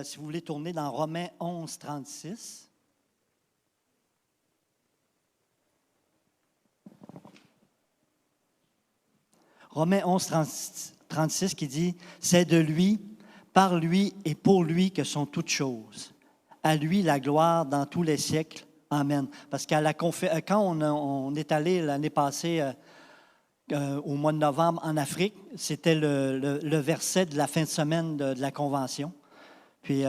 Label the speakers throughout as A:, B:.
A: Si vous voulez tourner dans Romains 11, 36. Romains 11, 36 qui dit « C'est de lui, par lui et pour lui que sont toutes choses. À lui la gloire dans tous les siècles. Amen. » Parce qu'à quand on est allé l'année passée au mois de novembre en Afrique, c'était le verset de la fin de semaine de la Convention. Puis,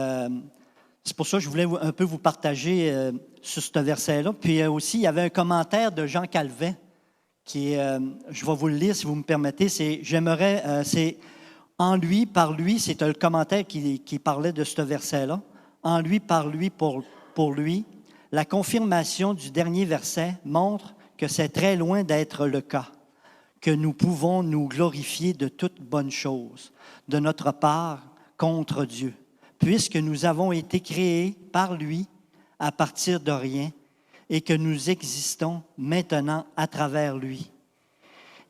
A: c'est pour ça que je voulais un peu vous partager sur ce verset-là. Puis aussi, il y avait un commentaire de Jean Calvin qui est, je vais vous le lire si vous me permettez, c'est en lui, par lui, c'est le commentaire qui parlait de ce verset-là. En lui, par lui, pour lui. La confirmation du dernier verset montre que c'est très loin d'être le cas, que nous pouvons nous glorifier de toute bonne chose, de notre part contre Dieu, puisque nous avons été créés par lui à partir de rien et que nous existons maintenant à travers lui.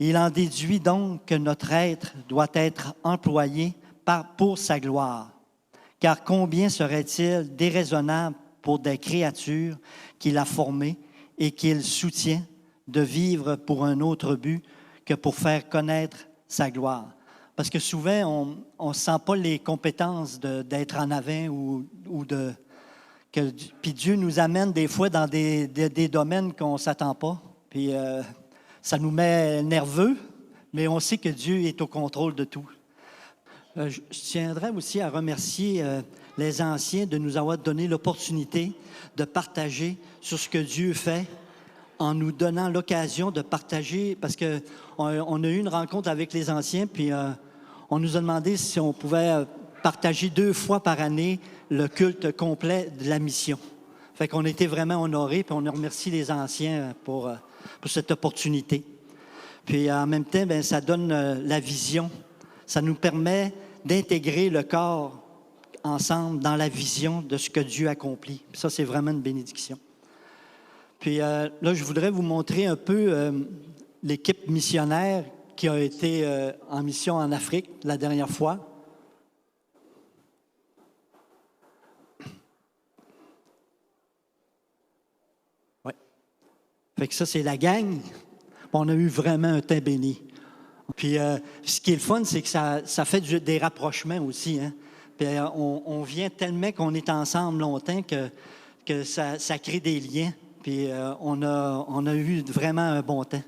A: Il en déduit donc que notre être doit être employé pour sa gloire. Car combien serait-il déraisonnable pour des créatures qu'il a formées et qu'il soutient de vivre pour un autre but que pour faire connaître sa gloire? Parce que souvent, on ne sent pas les compétences d'être en avant puis Dieu nous amène des fois dans des domaines qu'on ne s'attend pas. Puis ça nous met nerveux, mais on sait que Dieu est au contrôle de tout. Je tiendrais aussi à remercier les anciens de nous avoir donné l'opportunité de partager sur ce que Dieu fait en nous donnant l'occasion de partager, parce qu'on a eu une rencontre avec les anciens, puis on nous a demandé si on pouvait partager 2 fois par année le culte complet de la mission. Fait qu'on était vraiment honorés, puis on remercie les anciens pour cette opportunité. Puis en même temps, bien, ça donne la vision. Ça nous permet d'intégrer le corps ensemble dans la vision de ce que Dieu accomplit. Puis ça, c'est vraiment une bénédiction. Puis là, je voudrais vous montrer un peu l'équipe missionnaire qui a été en mission en Afrique la dernière fois. Oui. Fait que ça, c'est la gang. On a eu vraiment un temps béni. Puis ce qui est le fun, c'est que ça fait des rapprochements aussi. Hein? Puis on vient tellement qu'on est ensemble longtemps que ça crée des liens. Puis on a eu vraiment un bon temps.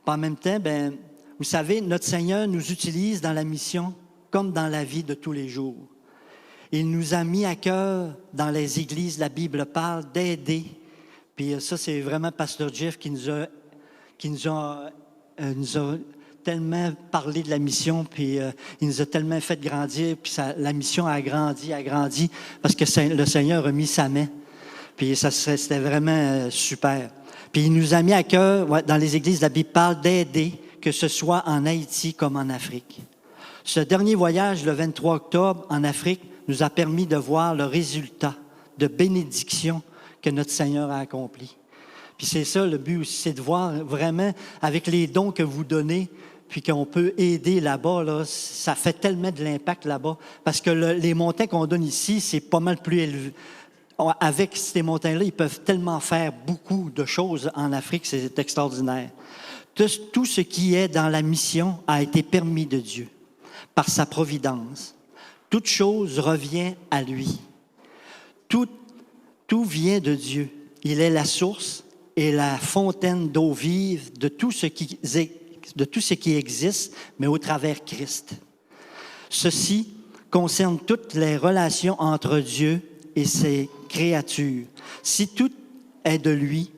A: Puis en même temps, bien, vous savez, notre Seigneur nous utilise dans la mission comme dans la vie de tous les jours. Il nous a mis à cœur dans les églises, la Bible parle, d'aider. Puis ça, c'est vraiment Pasteur Jeff qui nous a tellement parlé de la mission, puis il nous a tellement fait grandir, puis la mission a grandi, parce que le Seigneur a mis sa main. Puis c'était vraiment super. Puis il nous a mis à cœur, dans les églises, la Bible parle d'aider que ce soit en Haïti comme en Afrique. Ce dernier voyage, le 23 octobre, en Afrique, nous a permis de voir le résultat de bénédiction que notre Seigneur a accompli. Puis c'est ça le but aussi, c'est de voir vraiment avec les dons que vous donnez, puis qu'on peut aider là-bas, là, ça fait tellement de l'impact là-bas. Parce que les montants qu'on donne ici, c'est pas mal plus élevé. Avec ces montants-là, ils peuvent tellement faire beaucoup de choses en Afrique, c'est extraordinaire. Tout ce qui est dans la mission a été permis de Dieu, par sa providence. Toute chose revient à lui. Tout vient de Dieu. Il est la source et la fontaine d'eau vive de tout ce qui existe, mais au travers Christ. Ceci concerne toutes les relations entre Dieu et ses créatures. Si tout est de lui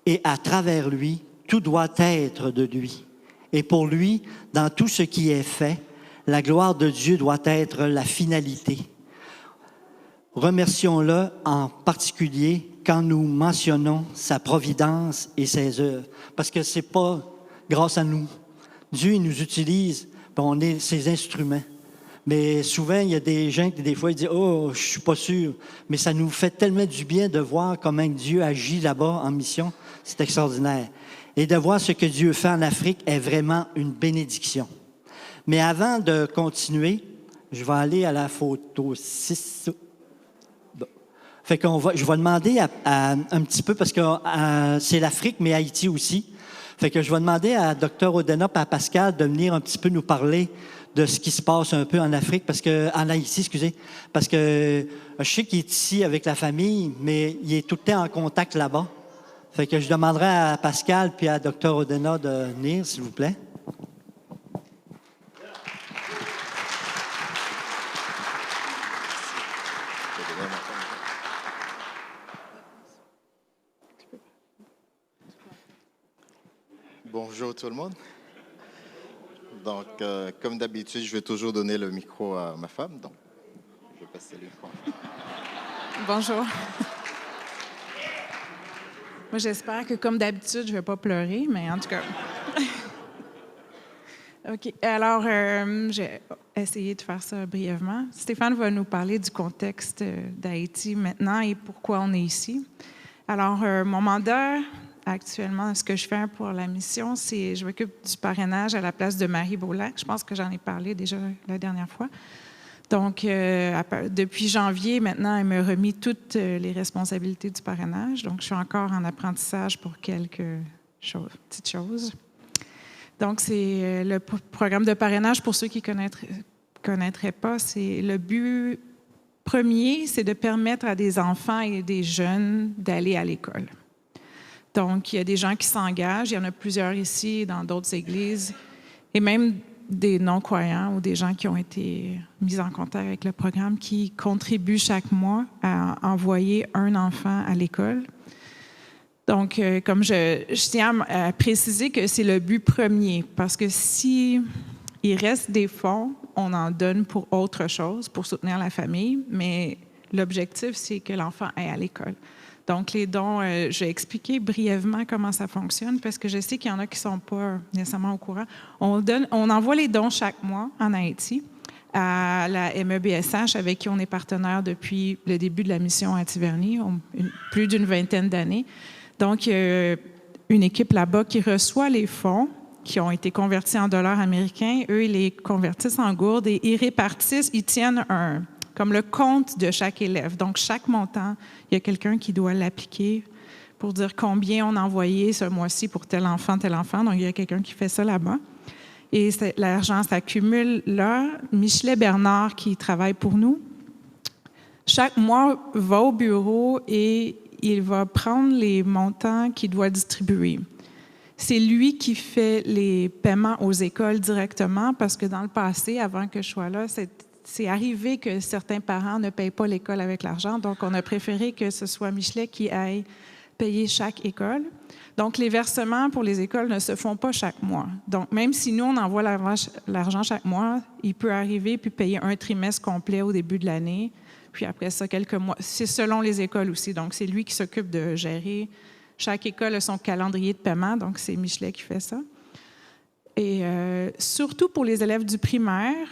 A: et à travers lui, tout doit être de lui. Et pour lui, dans tout ce qui est fait, la gloire de Dieu doit être la finalité. Remercions-le en particulier quand nous mentionnons sa providence et ses œuvres. Parce que ce n'est pas grâce à nous. Dieu il nous utilise, puis on est ses instruments. Mais souvent, il y a des gens qui, des fois, ils disent « Oh, je ne suis pas sûr. » Mais ça nous fait tellement du bien de voir comment Dieu agit là-bas en mission. C'est extraordinaire. Et de voir ce que Dieu fait en Afrique est vraiment une bénédiction. Mais avant de continuer, je vais aller à la photo 6. Bon. Fait je vais demander un petit peu, parce que c'est l'Afrique, mais Haïti aussi. Fait que je vais demander à Dr. Odena et à Pascal de venir un petit peu nous parler de ce qui se passe un peu en Afrique, en Haïti, excusez. Parce que je sais qu'il est ici avec la famille, mais il est tout le temps en contact là-bas. Fait que je demanderai à Pascal puis à Dr. Odena de venir, s'il vous plaît.
B: Bonjour tout le monde. Donc, comme d'habitude, je vais toujours donner le micro à ma femme. Donc, je vais passer le micro.
C: Bonjour. Moi, j'espère que, comme d'habitude, je ne vais pas pleurer, mais en tout cas. OK. Alors, j'ai essayé de faire ça brièvement. Stéphane va nous parler du contexte d'Haïti maintenant et pourquoi on est ici. Alors, mon mandat, actuellement, ce que je fais pour la mission, c'est je m'occupe du parrainage à la place de Marie Beaulac. Je pense que j'en ai parlé déjà la dernière fois. Donc, depuis janvier, maintenant, elle m'a remis toutes les responsabilités du parrainage. Donc, je suis encore en apprentissage pour quelques petites choses. Donc, c'est le programme de parrainage, pour ceux qui ne connaîtraient pas, c'est le but premier, c'est de permettre à des enfants et des jeunes d'aller à l'école. Donc, il y a des gens qui s'engagent, il y en a plusieurs ici, dans d'autres églises, et même des non-croyants ou des gens qui ont été mis en contact avec le programme qui contribuent chaque mois à envoyer un enfant à l'école. Donc, comme je tiens à préciser que c'est le but premier, parce que si il reste des fonds, on en donne pour autre chose, pour soutenir la famille, mais l'objectif, c'est que l'enfant aille à l'école. Donc, les dons, je vais expliquer brièvement comment ça fonctionne parce que je sais qu'il y en a qui ne sont pas nécessairement au courant. On envoie les dons chaque mois en Haïti à la MEBSH avec qui on est partenaire depuis le début de la mission à Tiverny, plus d'une vingtaine d'années. Donc, il y a une équipe là-bas qui reçoit les fonds qui ont été convertis en dollars américains. Eux, ils les convertissent en gourdes et ils répartissent, ils tiennent comme le compte de chaque élève. Donc, chaque montant, il y a quelqu'un qui doit l'appliquer pour dire combien on a envoyé ce mois-ci pour tel enfant. Donc, il y a quelqu'un qui fait ça là-bas. Et l'argent s'accumule là. Michelet Bernard, qui travaille pour nous, chaque mois, va au bureau et il va prendre les montants qu'il doit distribuer. C'est lui qui fait les paiements aux écoles directement parce que dans le passé, avant que je sois là, c'est arrivé que certains parents ne payent pas l'école avec l'argent. Donc, on a préféré que ce soit Michelet qui aille payer chaque école. Donc, les versements pour les écoles ne se font pas chaque mois. Donc, même si nous, on envoie l'argent chaque mois, il peut arriver puis payer un trimestre complet au début de l'année. Puis après ça, quelques mois. C'est selon les écoles aussi. Donc, c'est lui qui s'occupe de gérer. Chaque école a son calendrier de paiement. Donc, c'est Michelet qui fait ça. Et surtout pour les élèves du primaire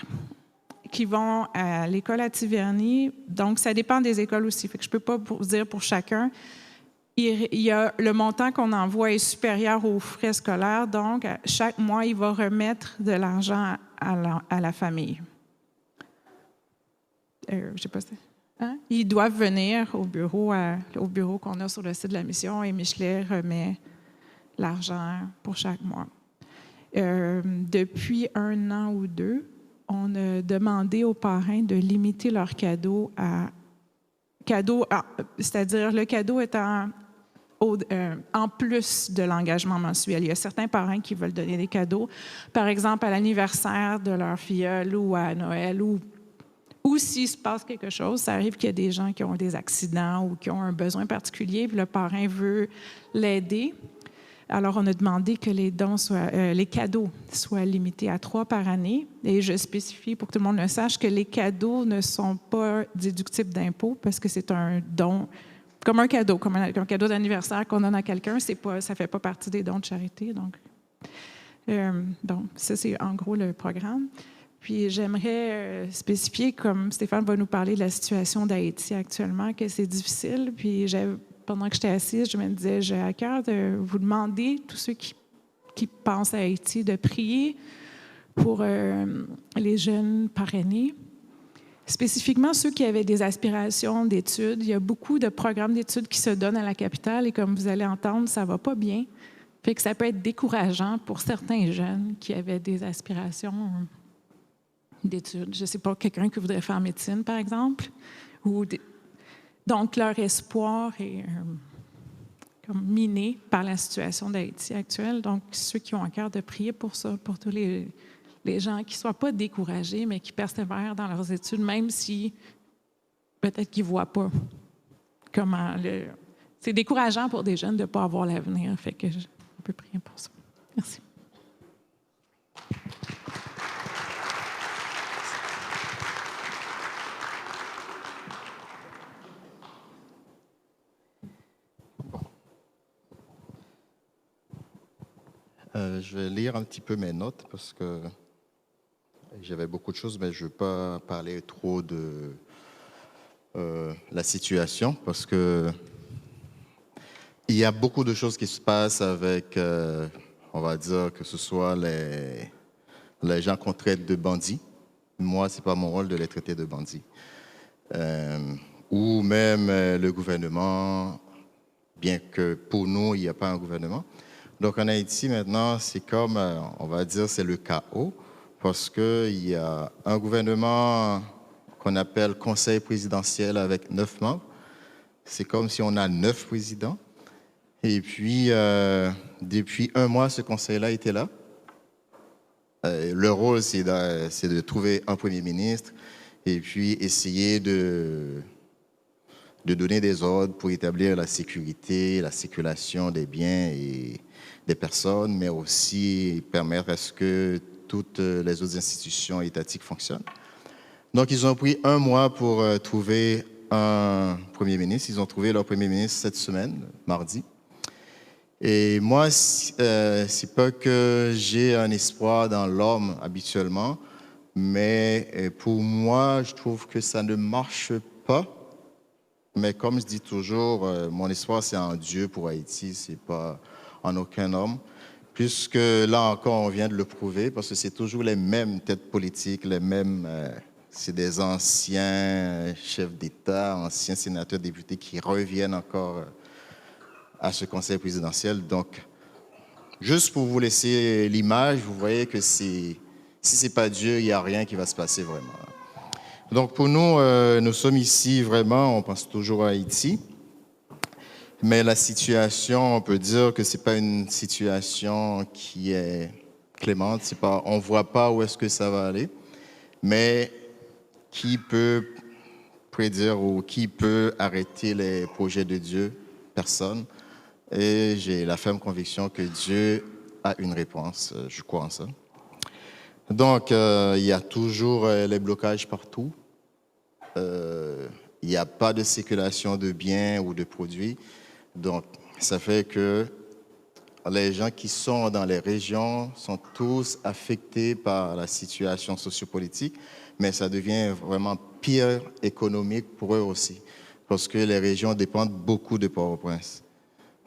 C: qui vont à l'école à Tiverny, donc ça dépend des écoles aussi, fait que je ne peux pas vous dire pour chacun. Il y a, le montant qu'on envoie est supérieur aux frais scolaires, donc chaque mois, il va remettre de l'argent à la famille. Je sais pas si... Hein? Ils doivent venir au bureau qu'on a sur le site de la mission et Michelet remet l'argent pour chaque mois. Depuis 1 an ou 2, on a demandé aux parrains de limiter leurs cadeaux c'est-à-dire le cadeau étant en plus de l'engagement mensuel. Il y a certains parrains qui veulent donner des cadeaux, par exemple à l'anniversaire de leur filleule ou à Noël, ou s'il se passe quelque chose, ça arrive qu'il y a des gens qui ont des accidents ou qui ont un besoin particulier, puis le parrain veut l'aider. Alors, on a demandé que les cadeaux soient limités à 3 par année. Et je spécifie pour que tout le monde le sache que les cadeaux ne sont pas déductibles d'impôt parce que c'est un don, comme un cadeau d'anniversaire qu'on donne à quelqu'un. Ça ne fait pas partie des dons de charité. Donc, ça, c'est en gros le programme. Puis, j'aimerais spécifier, comme Stéphane va nous parler de la situation d'Haïti actuellement, que c'est difficile. Puis, pendant que j'étais assise, je me disais, j'ai à cœur de vous demander, tous ceux qui pensent à Haïti, de prier pour les jeunes parrainés, spécifiquement ceux qui avaient des aspirations d'études. Il y a beaucoup de programmes d'études qui se donnent à la capitale et comme vous allez entendre, ça ne va pas bien. Fait que ça peut être décourageant pour certains jeunes qui avaient des aspirations d'études. Je ne sais pas, quelqu'un qui voudrait faire médecine, par exemple, donc, leur espoir est comme miné par la situation d'Haïti actuelle. Donc, ceux qui ont à cœur de prier pour ça, pour tous les gens qui ne soient pas découragés, mais qui persévèrent dans leurs études, même si peut-être qu'ils ne voient pas comment... C'est décourageant pour des jeunes de ne pas avoir l'avenir. Fait que on peut prier pour ça. Merci.
B: Je vais lire un petit peu mes notes parce que j'avais beaucoup de choses, mais je ne veux pas parler trop de la situation parce que il y a beaucoup de choses qui se passent avec, on va dire, que ce soit les gens qu'on traite de bandits. Moi, ce n'est pas mon rôle de les traiter de bandits. Ou même le gouvernement, bien que pour nous, il n'y a pas un gouvernement. Donc, en Haïti, maintenant, c'est comme, on va dire, c'est le chaos, parce qu'il y a un gouvernement qu'on appelle Conseil présidentiel avec 9 membres. C'est comme si on a 9 présidents. Et puis, depuis 1 mois, ce conseil-là était là. Le rôle, c'est de trouver un premier ministre et puis essayer de donner des ordres pour établir la sécurité, la circulation des biens et des personnes, mais aussi permettre à ce que toutes les autres institutions étatiques fonctionnent. Donc, ils ont pris 1 mois pour trouver un premier ministre. Ils ont trouvé leur premier ministre cette semaine, mardi. Et moi, c'est pas que j'ai un espoir dans l'homme habituellement, mais pour moi, je trouve que ça ne marche pas. Mais comme je dis toujours, mon espoir, c'est en Dieu pour Haïti, c'est pas en aucun homme. Puisque là encore, on vient de le prouver, parce que c'est toujours les mêmes têtes politiques, les mêmes... c'est des anciens chefs d'État, anciens sénateurs, députés qui reviennent encore à ce conseil présidentiel. Donc, juste pour vous laisser l'image, vous voyez que si ce n'est pas Dieu, il n'y a rien qui va se passer vraiment. Donc, pour nous, nous sommes ici vraiment, on pense toujours à Haïti. Mais la situation, on peut dire que ce n'est pas une situation qui est clémente. On ne voit pas où est-ce que ça va aller. Mais qui peut prédire ou qui peut arrêter les projets de Dieu? Personne. Et j'ai la ferme conviction que Dieu a une réponse. Je crois en ça. Donc, il y a toujours les blocages partout. Il n'y a pas de circulation de biens ou de produits. Donc, ça fait que les gens qui sont dans les régions sont tous affectés par la situation sociopolitique, mais ça devient vraiment pire économique pour eux aussi, parce que les régions dépendent beaucoup de Port-au-Prince.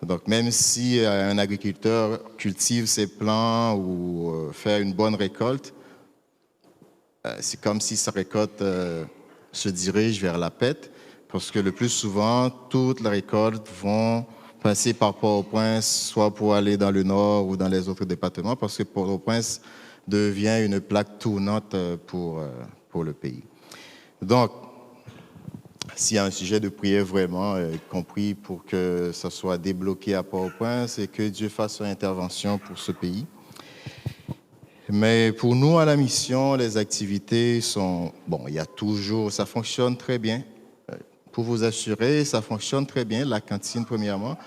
B: Donc, même si un agriculteur cultive ses plants ou fait une bonne récolte, c'est comme si sa récolte se dirige vers la pète, parce que le plus souvent, toutes les récoltes vont passer par Port-au-Prince, soit pour aller dans le nord ou dans les autres départements, parce que Port-au-Prince devient une plaque tournante pour le pays. Donc, s'il y a un sujet de prière vraiment compris pour que ça soit débloqué à Port-au-Prince et que Dieu fasse son intervention pour ce pays. Mais pour nous, à la mission, les activités sont... Bon, il y a toujours... Ça fonctionne très bien. Pour vous assurer, ça fonctionne très bien, la cantine, premièrement.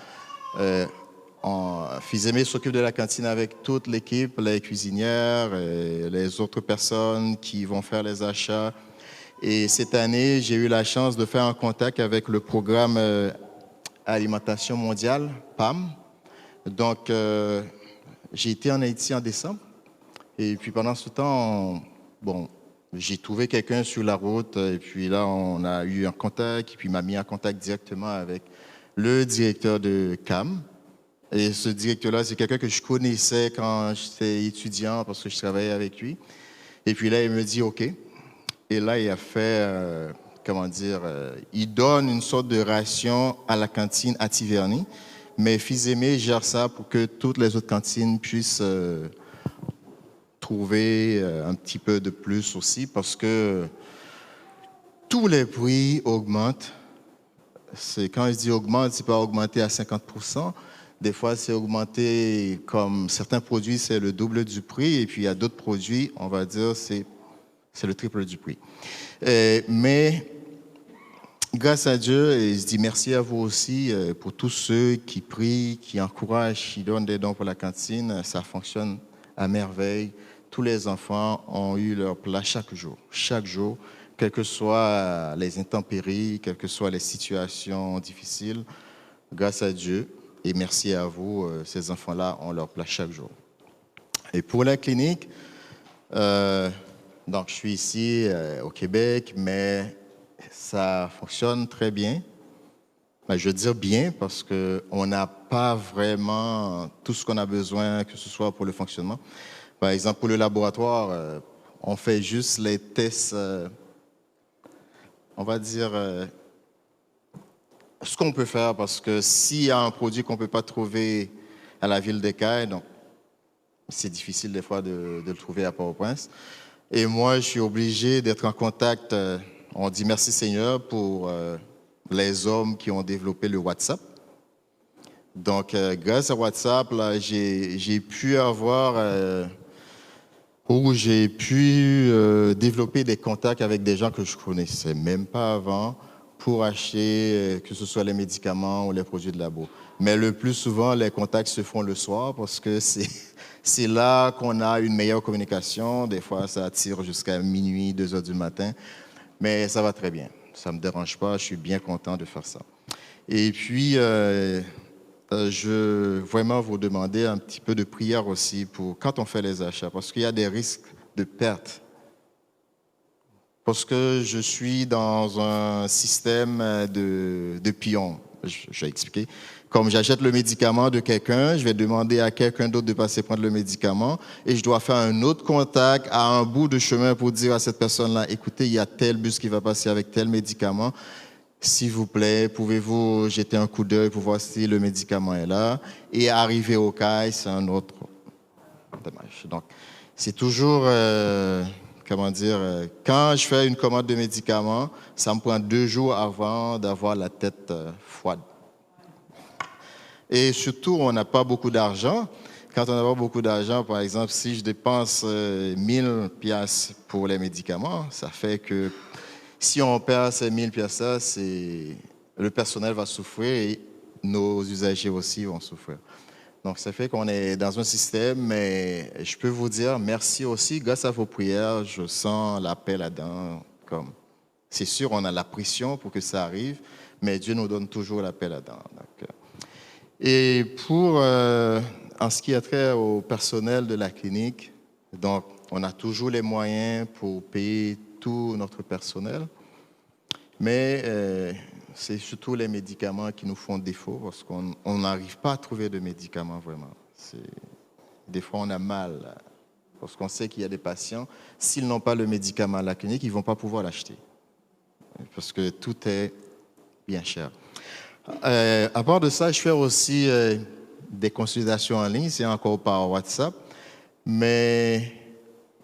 B: Fils aimés s'occupe de la cantine avec toute l'équipe, les cuisinières, les autres personnes qui vont faire les achats. Et cette année, j'ai eu la chance de faire un contact avec le programme Alimentation mondiale, PAM. Donc, j'ai été en Haïti en décembre. Et puis pendant ce temps, j'ai trouvé quelqu'un sur la route. Et puis là, on a eu un contact. Et puis il m'a mis en contact directement avec le directeur de CAM. Et ce directeur-là, c'est quelqu'un que je connaissais quand j'étais étudiant parce que je travaillais avec lui. Et puis là, il me dit OK. Et là, il a fait, il donne une sorte de ration à la cantine à Tiverny. Mais Fils aimés gère ça pour que toutes les autres cantines puissent trouver un petit peu de plus aussi, parce que tous les prix augmentent. Quand je dis augmente, c'est pas augmenter à 50%. Des fois, c'est augmenter, comme certains produits, c'est le double du prix. Et puis, il y a d'autres produits, on va dire, c'est le triple du prix. Mais grâce à Dieu, et je dis merci à vous aussi pour tous ceux qui prient, qui encouragent, qui donnent des dons pour la cantine. Ça fonctionne à merveille. Tous les enfants ont eu leur plat chaque jour, quelles que soient les intempéries, quelles que soient les situations difficiles. Grâce à Dieu et merci à vous, ces enfants-là ont leur plat chaque jour. Et pour la clinique, donc je suis ici au Québec, mais ça fonctionne très bien. Je veux dire bien parce qu'on n'a pas vraiment tout ce qu'on a besoin, que ce soit pour le fonctionnement. Par exemple, pour le laboratoire, on fait juste les tests, on va dire, ce qu'on peut faire, parce que s'il y a un produit qu'on ne peut pas trouver à la ville d'Écaille, donc c'est difficile des fois de le trouver à Port-au-Prince. Et moi, je suis obligé d'être en contact, on dit merci Seigneur pour les hommes qui ont développé le WhatsApp. Donc, grâce à WhatsApp, là, j'ai pu avoir... où j'ai pu développer des contacts avec des gens que je connaissais même pas avant pour acheter, que ce soit les médicaments ou les produits de labo. Mais le plus souvent, les contacts se font le soir parce que c'est là qu'on a une meilleure communication. Des fois, ça tire jusqu'à minuit, 2 heures du matin. Mais ça va très bien. Ça ne me dérange pas. Je suis bien content de faire ça. Et puis... je veux vraiment vous demander un petit peu de prière aussi pour quand on fait les achats, parce qu'il y a des risques de perte. Parce que je suis dans un système de pions. Je vais expliquer. Comme j'achète le médicament de quelqu'un, je vais demander à quelqu'un d'autre de passer prendre le médicament et je dois faire un autre contact à un bout de chemin pour dire à cette personne-là, écoutez, il y a tel bus qui va passer avec tel médicament. S'il vous plaît, pouvez-vous jeter un coup d'œil pour voir si le médicament est là? Et arriver au CAI, c'est un autre dommage. Donc, c'est toujours, quand je fais une commande de médicaments, ça me prend 2 jours avant d'avoir la tête froide. Et surtout, on n'a pas beaucoup d'argent. Quand on n'a pas beaucoup d'argent, par exemple, si je dépense 1000 piastres pour les médicaments, ça fait que si on perd ces 1000 piastres, le personnel va souffrir et nos usagers aussi vont souffrir. Donc, ça fait qu'on est dans un système, mais je peux vous dire merci aussi. Grâce à vos prières, je sens la paix là-dedans. C'est sûr, on a la pression pour que ça arrive, mais Dieu nous donne toujours la paix là-dedans. Et pour en ce qui a trait au personnel de la clinique, donc on a toujours les moyens pour payer tout notre personnel, mais c'est surtout les médicaments qui nous font défaut parce qu'on n'arrive pas à trouver de médicaments vraiment. Des fois, on a mal parce qu'on sait qu'il y a des patients, s'ils n'ont pas le médicament à la clinique, ils ne vont pas pouvoir l'acheter parce que tout est bien cher. À part de ça, je fais aussi des consultations en ligne, c'est encore par WhatsApp, mais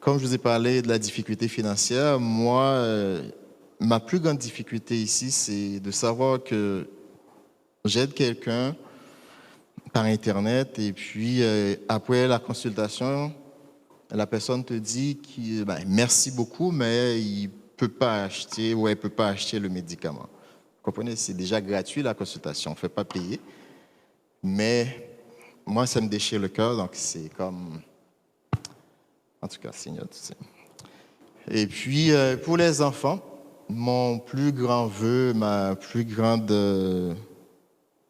B: comme je vous ai parlé de la difficulté financière, moi, ma plus grande difficulté ici, c'est de savoir que j'aide quelqu'un par Internet et puis après la consultation, la personne te dit merci beaucoup, mais il ne peut pas acheter ou elle ne peut pas acheter le médicament. Vous comprenez, c'est déjà gratuit la consultation, on ne fait pas payer. Mais moi, ça me déchire le cœur, donc c'est comme... En tout cas, Seigneur, tu sais. Et puis, pour les enfants, mon plus grand vœu, ma plus grande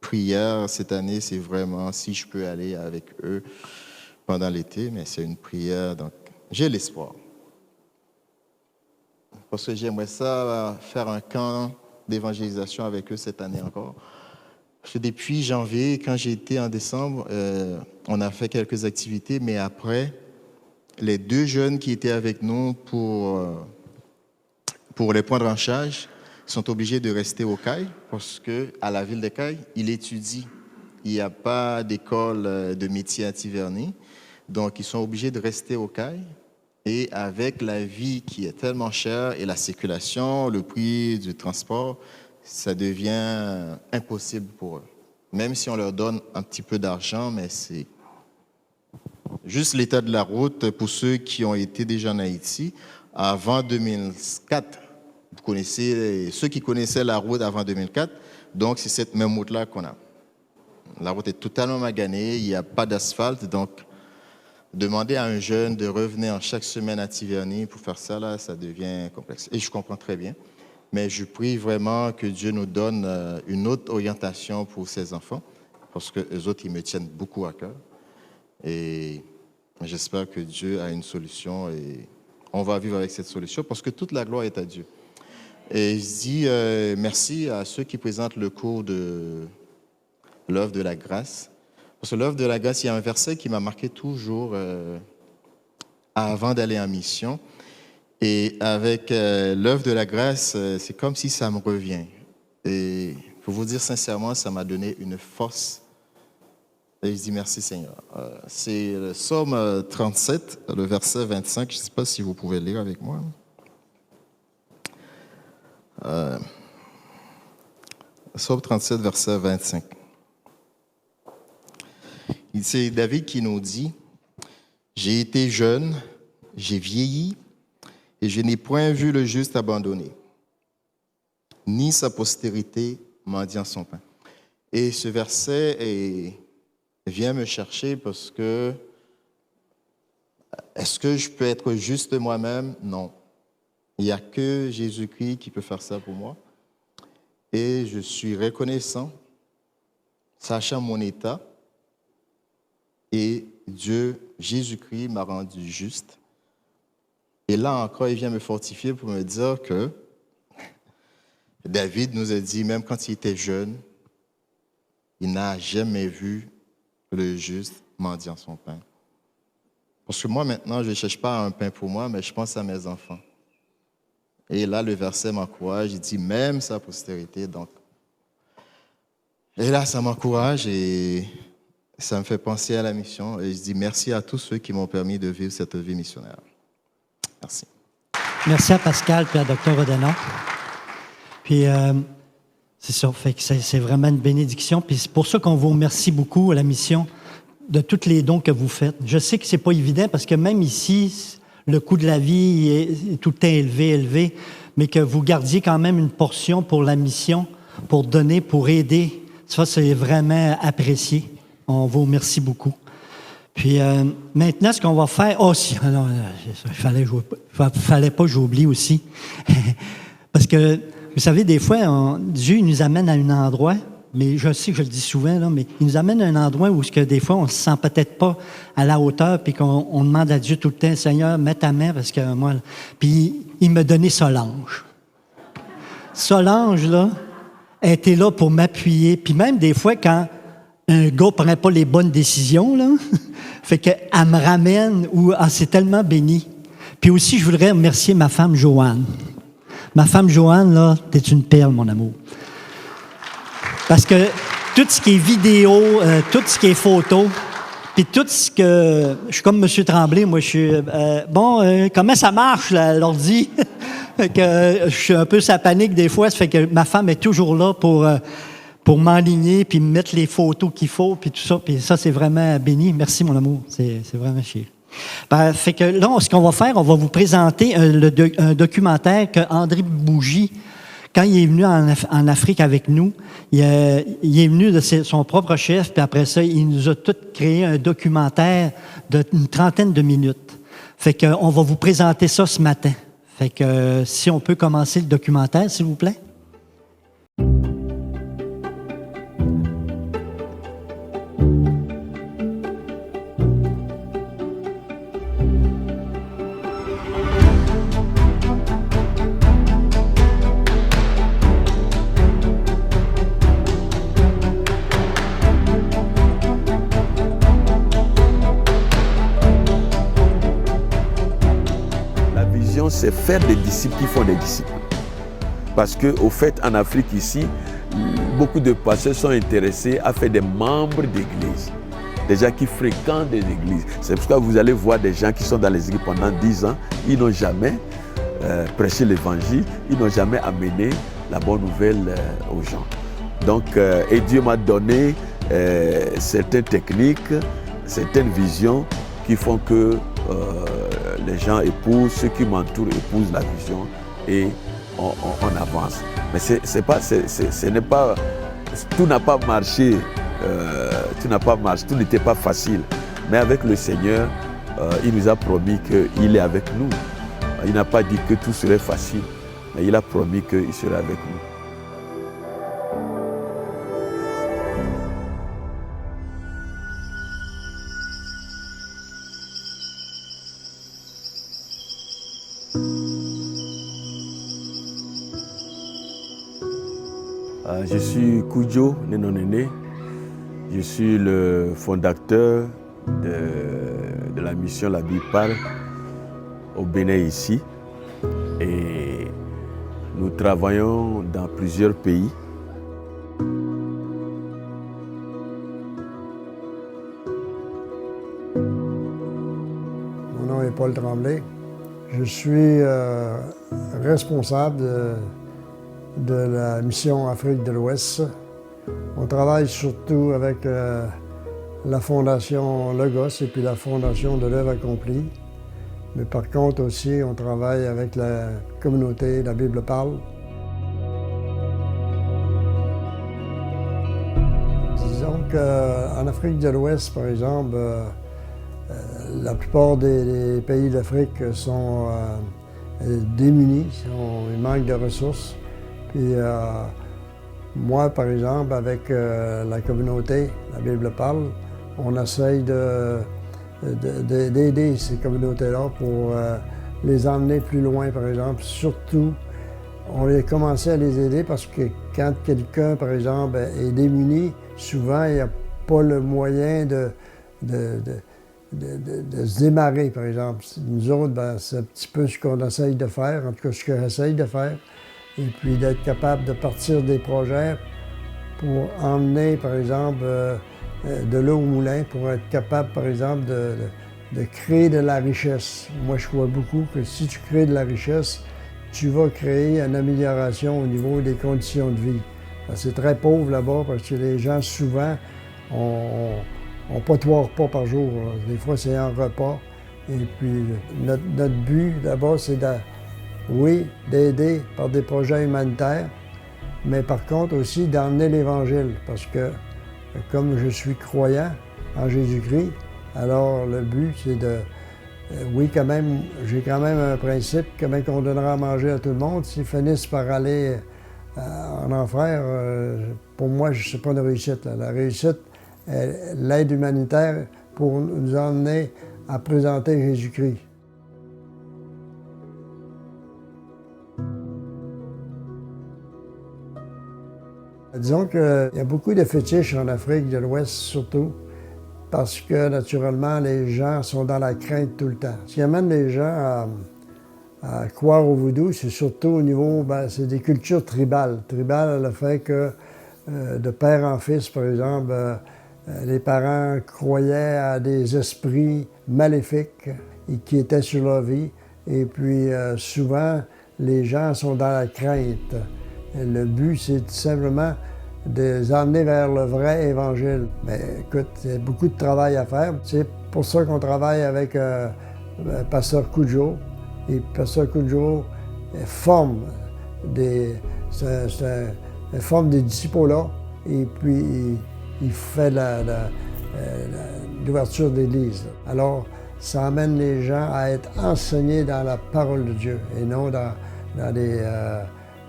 B: prière cette année, c'est vraiment si je peux aller avec eux pendant l'été, mais c'est une prière, donc j'ai l'espoir. Parce que j'aimerais ça faire un camp d'évangélisation avec eux cette année encore. Parce que depuis janvier, quand j'ai été en décembre, on a fait quelques activités, mais après, les 2 jeunes qui étaient avec nous pour les points de ranchage sont obligés de rester au CAI parce qu'à la ville de CAI, ils étudient. Il n'y a pas d'école de métier à Tiverny, donc ils sont obligés de rester au CAI. Et avec la vie qui est tellement chère et la circulation, le prix du transport, ça devient impossible pour eux. Même si on leur donne un petit peu d'argent, mais c'est juste l'état de la route pour ceux qui ont été déjà en Haïti. Avant 2004, vous connaissez, ceux qui connaissaient la route avant 2004, donc c'est cette même route-là qu'on a. La route est totalement maganée, il n'y a pas d'asphalte, donc demander à un jeune de revenir chaque semaine à Tiverny pour faire ça, là, ça devient complexe. Et je comprends très bien. Mais je prie vraiment que Dieu nous donne une autre orientation pour ces enfants, parce que eux autres, ils me tiennent beaucoup à cœur. Et j'espère que Dieu a une solution et on va vivre avec cette solution, parce que toute la gloire est à Dieu. Et je dis merci à ceux qui présentent le cours de l'œuvre de la grâce. Parce que l'œuvre de la grâce, il y a un verset qui m'a marqué toujours avant d'aller en mission. Et avec l'œuvre de la grâce, c'est comme si ça me revient. Et pour vous dire sincèrement, ça m'a donné une force. Et je dis merci Seigneur. C'est le psaume 37, le verset 25. Je ne sais pas si vous pouvez lire avec moi. Psaume 37, verset 25. C'est David qui nous dit « J'ai été jeune, j'ai vieilli, et je n'ai point vu le juste abandonné, ni sa postérité mendiant son pain. » Et ce verset vient me chercher parce que est-ce que je peux être juste moi-même? Non. Il n'y a que Jésus-Christ qui peut faire ça pour moi. Et je suis reconnaissant, sachant mon état, et Dieu, Jésus-Christ, m'a rendu juste. Et là encore, il vient me fortifier pour me dire que David nous a dit, même quand il était jeune, il n'a jamais vu le juste mendiant son pain. Parce que moi, maintenant, je ne cherche pas un pain pour moi, mais je pense à mes enfants. Et là, le verset m'encourage, il dit, même sa postérité. Donc. Et là, ça m'encourage et ça me fait penser à la mission. Et je dis merci à tous ceux qui m'ont permis de vivre cette vie missionnaire. Merci.
A: Merci à Pascal et à Dr. Rodena. Puis, c'est ça, fait que c'est vraiment une bénédiction. Puis c'est pour ça qu'on vous remercie beaucoup à la mission de tous les dons que vous faites. Je sais que c'est pas évident parce que même ici, le coût de la vie est tout le temps élevé, mais que vous gardiez quand même une portion pour la mission, pour donner, pour aider. Ça, c'est vraiment apprécié. On vous remercie beaucoup. Puis maintenant, ce qu'on va faire... Oh, si, non, il fallait pas que j'oublie aussi. Parce que, vous savez, des fois, Dieu nous amène à un endroit, mais je sais que je le dis souvent, là, mais il nous amène à un endroit où des fois, on ne se sent peut-être pas à la hauteur, puis qu'on demande à Dieu tout le temps, Seigneur, mets ta main, parce que moi... Puis il m'a donné Solange. Solange, là, elle était là pour m'appuyer. Puis même des fois, quand un gars ne prend pas les bonnes décisions, là, fait qu'elle me ramène, ou c'est tellement béni. Puis aussi, je voudrais remercier ma femme Joanne. Ma femme Joanne, là, t'es une perle, mon amour. Parce que tout ce qui est vidéo, tout ce qui est photo, puis tout ce que... Je suis comme M. Tremblay, moi, je suis... comment ça marche, l'ordi? Fait que je suis un peu sa panique des fois, ça fait que ma femme est toujours là pour m'enligner, puis me mettre les photos qu'il faut, puis tout ça. Puis ça, c'est vraiment béni. Merci, mon amour. C'est vraiment chiant. Fait que là, ce qu'on va faire, on va vous présenter un documentaire que André Bougie, quand il est venu en Afrique avec nous, il est venu de son propre chef, puis après ça, il nous a tous créé un documentaire d'une 30aine de minutes. Fait qu'on va vous présenter ça ce matin. Fait que si on peut commencer le documentaire, s'il vous plaît.
D: C'est faire des disciples qui font des disciples. Parce qu'au fait, en Afrique ici, beaucoup de pasteurs sont intéressés à faire des membres d'église, des gens qui fréquentent des églises. C'est pour ça que vous allez voir des gens qui sont dans les églises pendant 10 ans, ils n'ont jamais prêché l'évangile, ils n'ont jamais amené la bonne nouvelle aux gens. Donc, et Dieu m'a donné certaines techniques, certaines visions qui font que les gens épousent, ceux qui m'entourent épousent la vision et on avance. Mais ce n'est pas, tout n'a pas marché, tout n'était pas facile. Mais avec le Seigneur, il nous a promis qu'il est avec nous. Il n'a pas dit que tout serait facile, mais il a promis qu'il serait avec nous. Je suis Kudjo Nenonene, je suis le fondateur de la mission La Bible Parle au Bénin ici et nous travaillons dans plusieurs pays.
E: Mon nom est Paul Tremblay. Je suis responsable de la mission Afrique de l'Ouest. On travaille surtout avec la Fondation Logos et puis la Fondation de l'Œuvre Accomplie. Mais par contre aussi, on travaille avec la communauté La Bible Parle. Disons qu'en Afrique de l'Ouest, par exemple, la plupart des pays d'Afrique sont démunis, ils manquent de ressources. Puis moi, par exemple, avec la communauté, la Bible Parle, on essaye d'aider ces communautés-là pour les emmener plus loin, par exemple. Surtout, on a commencé à les aider parce que quand quelqu'un, par exemple, est démuni, souvent, il n'y a pas le moyen de se démarrer, par exemple. Nous autres, c'est un petit peu ce qu'on essaye de faire, en tout cas ce que j'essaye de faire. Et puis d'être capable de partir des projets pour emmener, par exemple, de l'eau au moulin, pour être capable, par exemple, de créer de la richesse. Moi, je crois beaucoup que si tu crées de la richesse, tu vas créer une amélioration au niveau des conditions de vie. C'est très pauvre là-bas parce que les gens, souvent, on pas 3 repas par jour. Des fois, c'est un repas. Et puis, notre but, d'abord, c'est d'aider par des projets humanitaires, mais par contre aussi d'emmener l'Évangile, parce que comme je suis croyant en Jésus-Christ, alors le but c'est quand même, j'ai quand même un principe que même qu'on donnera à manger à tout le monde, s'ils finissent par aller en enfer, pour moi, ce n'est pas une réussite. Là. La réussite, l'aide humanitaire pour nous emmener à présenter Jésus-Christ. Disons qu'il y a beaucoup de fétiches en Afrique de l'Ouest, surtout, parce que, naturellement, les gens sont dans la crainte tout le temps. Ce qui amène les gens à croire au vaudou, c'est surtout au niveau, c'est des cultures tribales. Tribales, le fait que, de père en fils, par exemple, les parents croyaient à des esprits maléfiques qui étaient sur leur vie. Et puis, souvent, les gens sont dans la crainte. Le but, c'est tout simplement de les emmener vers le vrai évangile. Mais écoute, il y a beaucoup de travail à faire. C'est pour ça qu'on travaille avec Pasteur Cudjoe. Et Pasteur Cudjoe forme des disciples-là. Et puis, il fait l'ouverture d'église. Alors, ça amène les gens à être enseignés dans la parole de Dieu et non dans des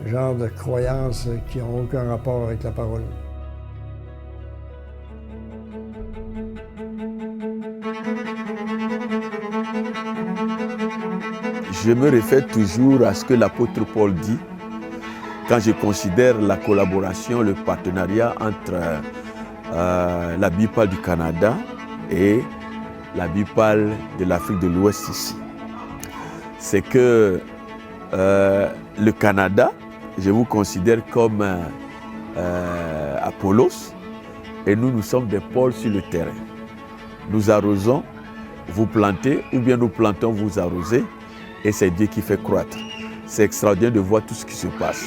E: genres de croyances qui n'ont aucun rapport avec la parole.
D: Je me réfère toujours à ce que l'apôtre Paul dit quand je considère la collaboration, le partenariat entre la BIPAL du Canada et la BIPAL de l'Afrique de l'Ouest ici. C'est que le Canada, je vous considère comme Apollos et nous sommes des pôles sur le terrain. Nous arrosons, vous plantez, ou bien nous plantons, vous arrosez, et c'est Dieu qui fait croître. C'est extraordinaire de voir tout ce qui se passe.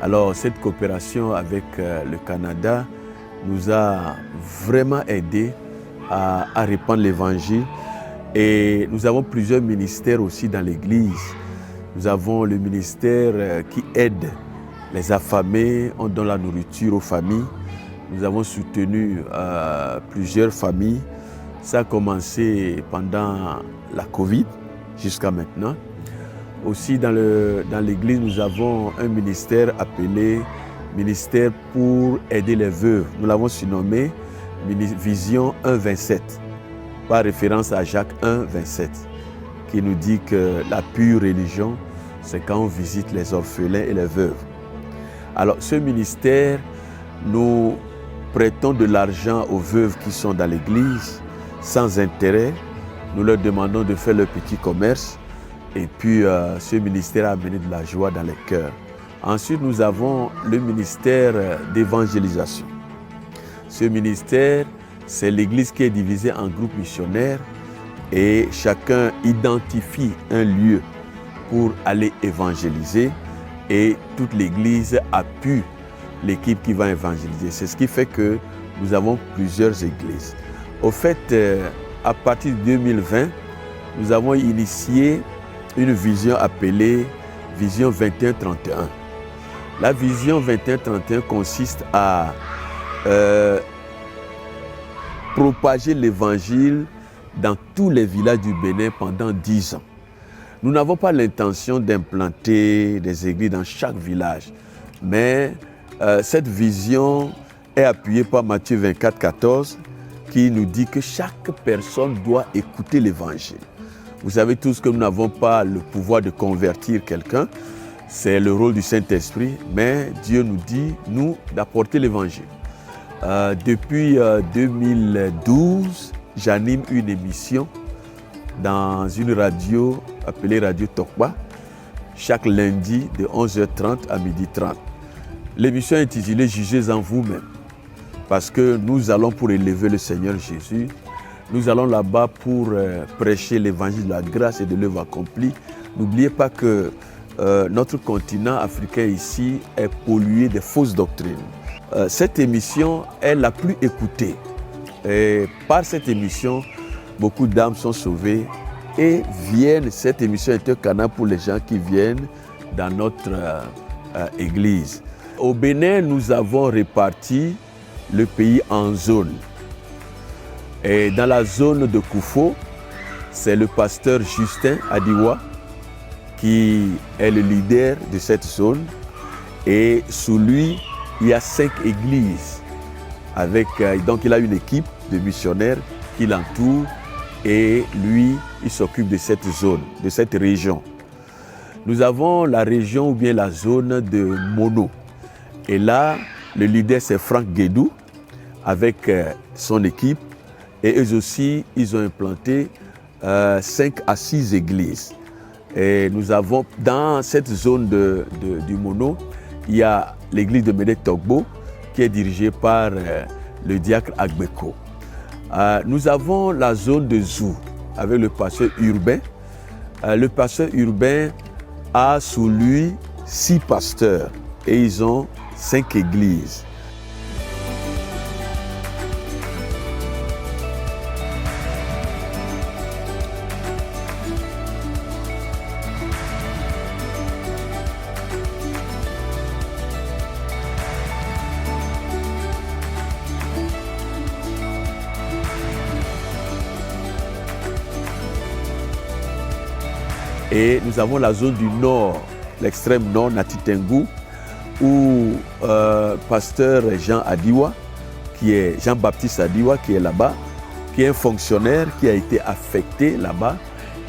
D: Alors, cette coopération avec le Canada nous a vraiment aidés à répandre l'Évangile. Et nous avons plusieurs ministères aussi dans l'Église. Nous avons le ministère qui aide les affamés, on donne la nourriture aux familles. Nous avons soutenu plusieurs familles. Ça a commencé pendant la Covid jusqu'à maintenant. Aussi dans l'Église, nous avons un ministère appelé Ministère pour aider les veuves. Nous l'avons surnommé Vision 1,27, par référence à Jacques 1,27, qui nous dit que la pure religion, c'est quand on visite les orphelins et les veuves. Alors ce ministère, nous prêtons de l'argent aux veuves qui sont dans l'Église, sans intérêt. Nous leur demandons de faire leur petit commerce. Et puis, ce ministère a amené de la joie dans les cœurs. Ensuite, nous avons le ministère d'évangélisation. Ce ministère, c'est l'Église qui est divisée en groupes missionnaires et chacun identifie un lieu pour aller évangéliser et toute l'Église appuie l'équipe qui va évangéliser. C'est ce qui fait que nous avons plusieurs églises. Au fait, à partir de 2020, nous avons initié une vision appelée Vision 21-31. La vision 21-31 consiste à propager l'évangile dans tous les villages du Bénin pendant 10 ans. Nous n'avons pas l'intention d'implanter des églises dans chaque village, mais cette vision est appuyée par Matthieu 24-14 qui nous dit que chaque personne doit écouter l'évangile. Vous savez tous que nous n'avons pas le pouvoir de convertir quelqu'un, c'est le rôle du Saint-Esprit, mais Dieu nous dit, nous, d'apporter l'évangile. Depuis 2012, j'anime une émission dans une radio appelée Radio Tokba, chaque lundi de 11h30 à 12h30. L'émission est intitulée « Jugez en vous-même » parce que nous allons pour élever le Seigneur Jésus. Nous allons là-bas pour prêcher l'évangile de la grâce et de l'œuvre accomplie. N'oubliez pas que notre continent africain ici est pollué de fausses doctrines. Cette émission est la plus écoutée. Et par cette émission, beaucoup d'âmes sont sauvées et viennent. Cette émission est un canal pour les gens qui viennent dans notre église. Au Bénin, nous avons réparti le pays en zones. Et dans la zone de Koufo, c'est le pasteur Justin Adiwa qui est le leader de cette zone. Et sous lui, il y a 5 églises. Donc il a une équipe de missionnaires qui l'entoure et lui, il s'occupe de cette zone, de cette région. Nous avons la région ou bien la zone de Mono. Et là, le leader c'est Franck Guédou avec son équipe. Et eux aussi, ils ont implanté 5 à 6 églises. Et nous avons, dans cette zone du Mono, il y a l'église de Médé Togbo qui est dirigée par le diacre Agbeko. Nous avons la zone de Zou avec le pasteur urbain. Le pasteur urbain a sous lui 6 pasteurs et ils ont 5 églises. Et nous avons la zone du nord, l'extrême nord, Natitengu, où pasteur Jean Adiwa, Jean-Baptiste Adiwa, qui est là-bas, qui est un fonctionnaire qui a été affecté là-bas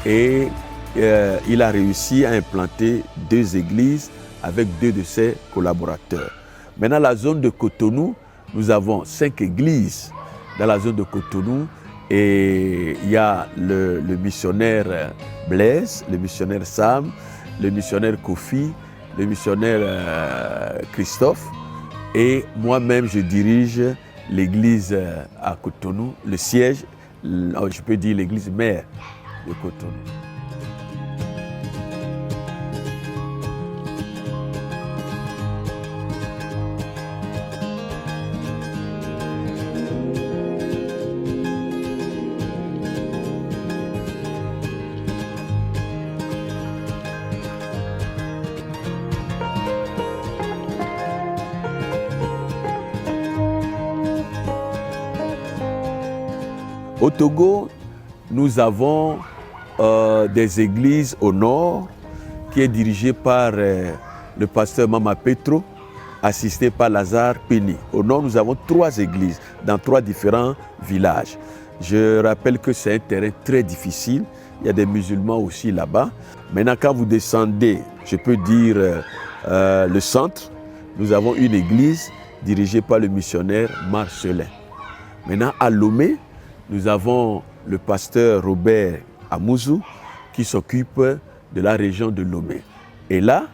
D: et il a réussi à implanter 2 églises avec 2 de ses collaborateurs. Maintenant, la zone de Cotonou, nous avons 5 églises dans la zone de Cotonou. Et il y a le missionnaire Blaise, le missionnaire Sam, le missionnaire Kofi, le missionnaire Christophe. Et moi-même, je dirige l'église à Cotonou, le siège, je peux dire l'église mère de Cotonou. Au Togo, nous avons des églises au nord qui est dirigée par le pasteur Mama Petro, assisté par Lazare Peni. Au nord, nous avons 3 églises dans 3 différents villages. Je rappelle que c'est un terrain très difficile. Il y a des musulmans aussi là-bas. Maintenant, quand vous descendez, je peux dire le centre, nous avons une église dirigée par le missionnaire Marcelin. Maintenant, à Lomé, nous avons le pasteur Robert Amouzou qui s'occupe de la région de Lomé. Et là,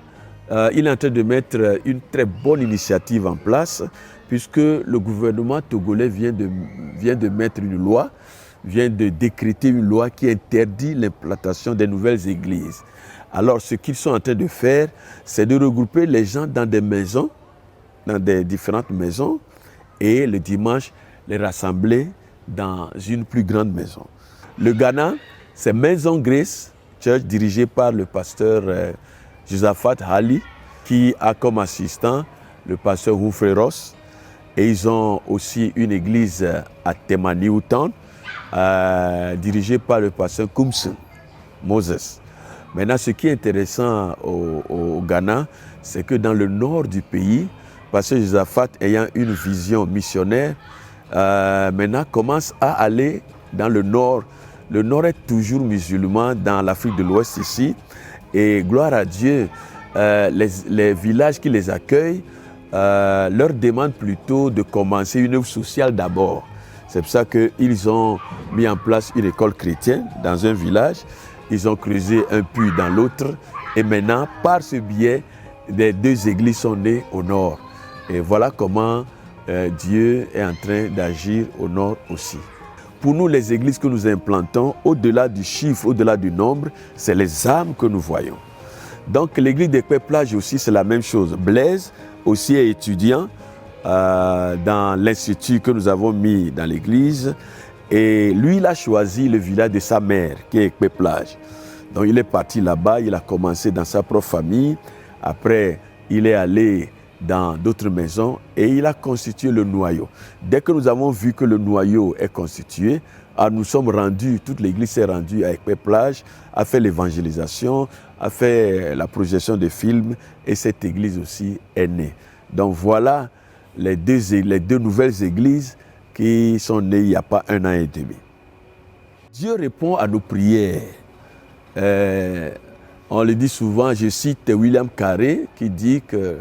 D: il est en train de mettre une très bonne initiative en place puisque le gouvernement togolais vient de mettre une loi, vient de décréter une loi qui interdit l'implantation des nouvelles églises. Alors, ce qu'ils sont en train de faire, c'est de regrouper les gens dans des maisons, dans des différentes maisons, et le dimanche, les rassembler dans une plus grande maison. Le Ghana, c'est Maison Grace Church, dirigée par le pasteur Josaphat Hali, qui a comme assistant le pasteur Humphrey Ross. Et ils ont aussi une église à Temaniutown, dirigée par le pasteur Kumsen Moses. Maintenant, ce qui est intéressant au Ghana, c'est que dans le nord du pays, pasteur Josaphat ayant une vision missionnaire, maintenant commence à aller dans le nord. Le nord est toujours musulman dans l'Afrique de l'Ouest ici. Et gloire à Dieu, les villages qui les accueillent leur demandent plutôt de commencer une œuvre sociale d'abord. C'est pour ça qu'ils ont mis en place une école chrétienne dans un village. Ils ont creusé un puits dans l'autre. Et maintenant, par ce biais, les 2 églises sont nées au nord. Et voilà comment Dieu est en train d'agir au nord aussi. Pour nous, les églises que nous implantons, au-delà du chiffre, au-delà du nombre, c'est les âmes que nous voyons. Donc l'église d'Ekpe-Plage aussi, c'est la même chose. Blaise aussi est étudiant dans l'institut que nous avons mis dans l'église. Et lui, il a choisi le village de sa mère, qui est Ekpe-Plage. Donc il est parti là-bas, il a commencé dans sa propre famille. Après, il est allé dans d'autres maisons et il a constitué le noyau. Dès que nous avons vu que le noyau est constitué, nous sommes rendus, toute l'église s'est rendue à Ecpé-Plage, a fait l'évangélisation, a fait la projection de films et cette église aussi est née. Donc voilà les deux nouvelles églises qui sont nées il n'y a pas 1 an et demi. Dieu répond à nos prières. On le dit souvent, je cite William Carré qui dit que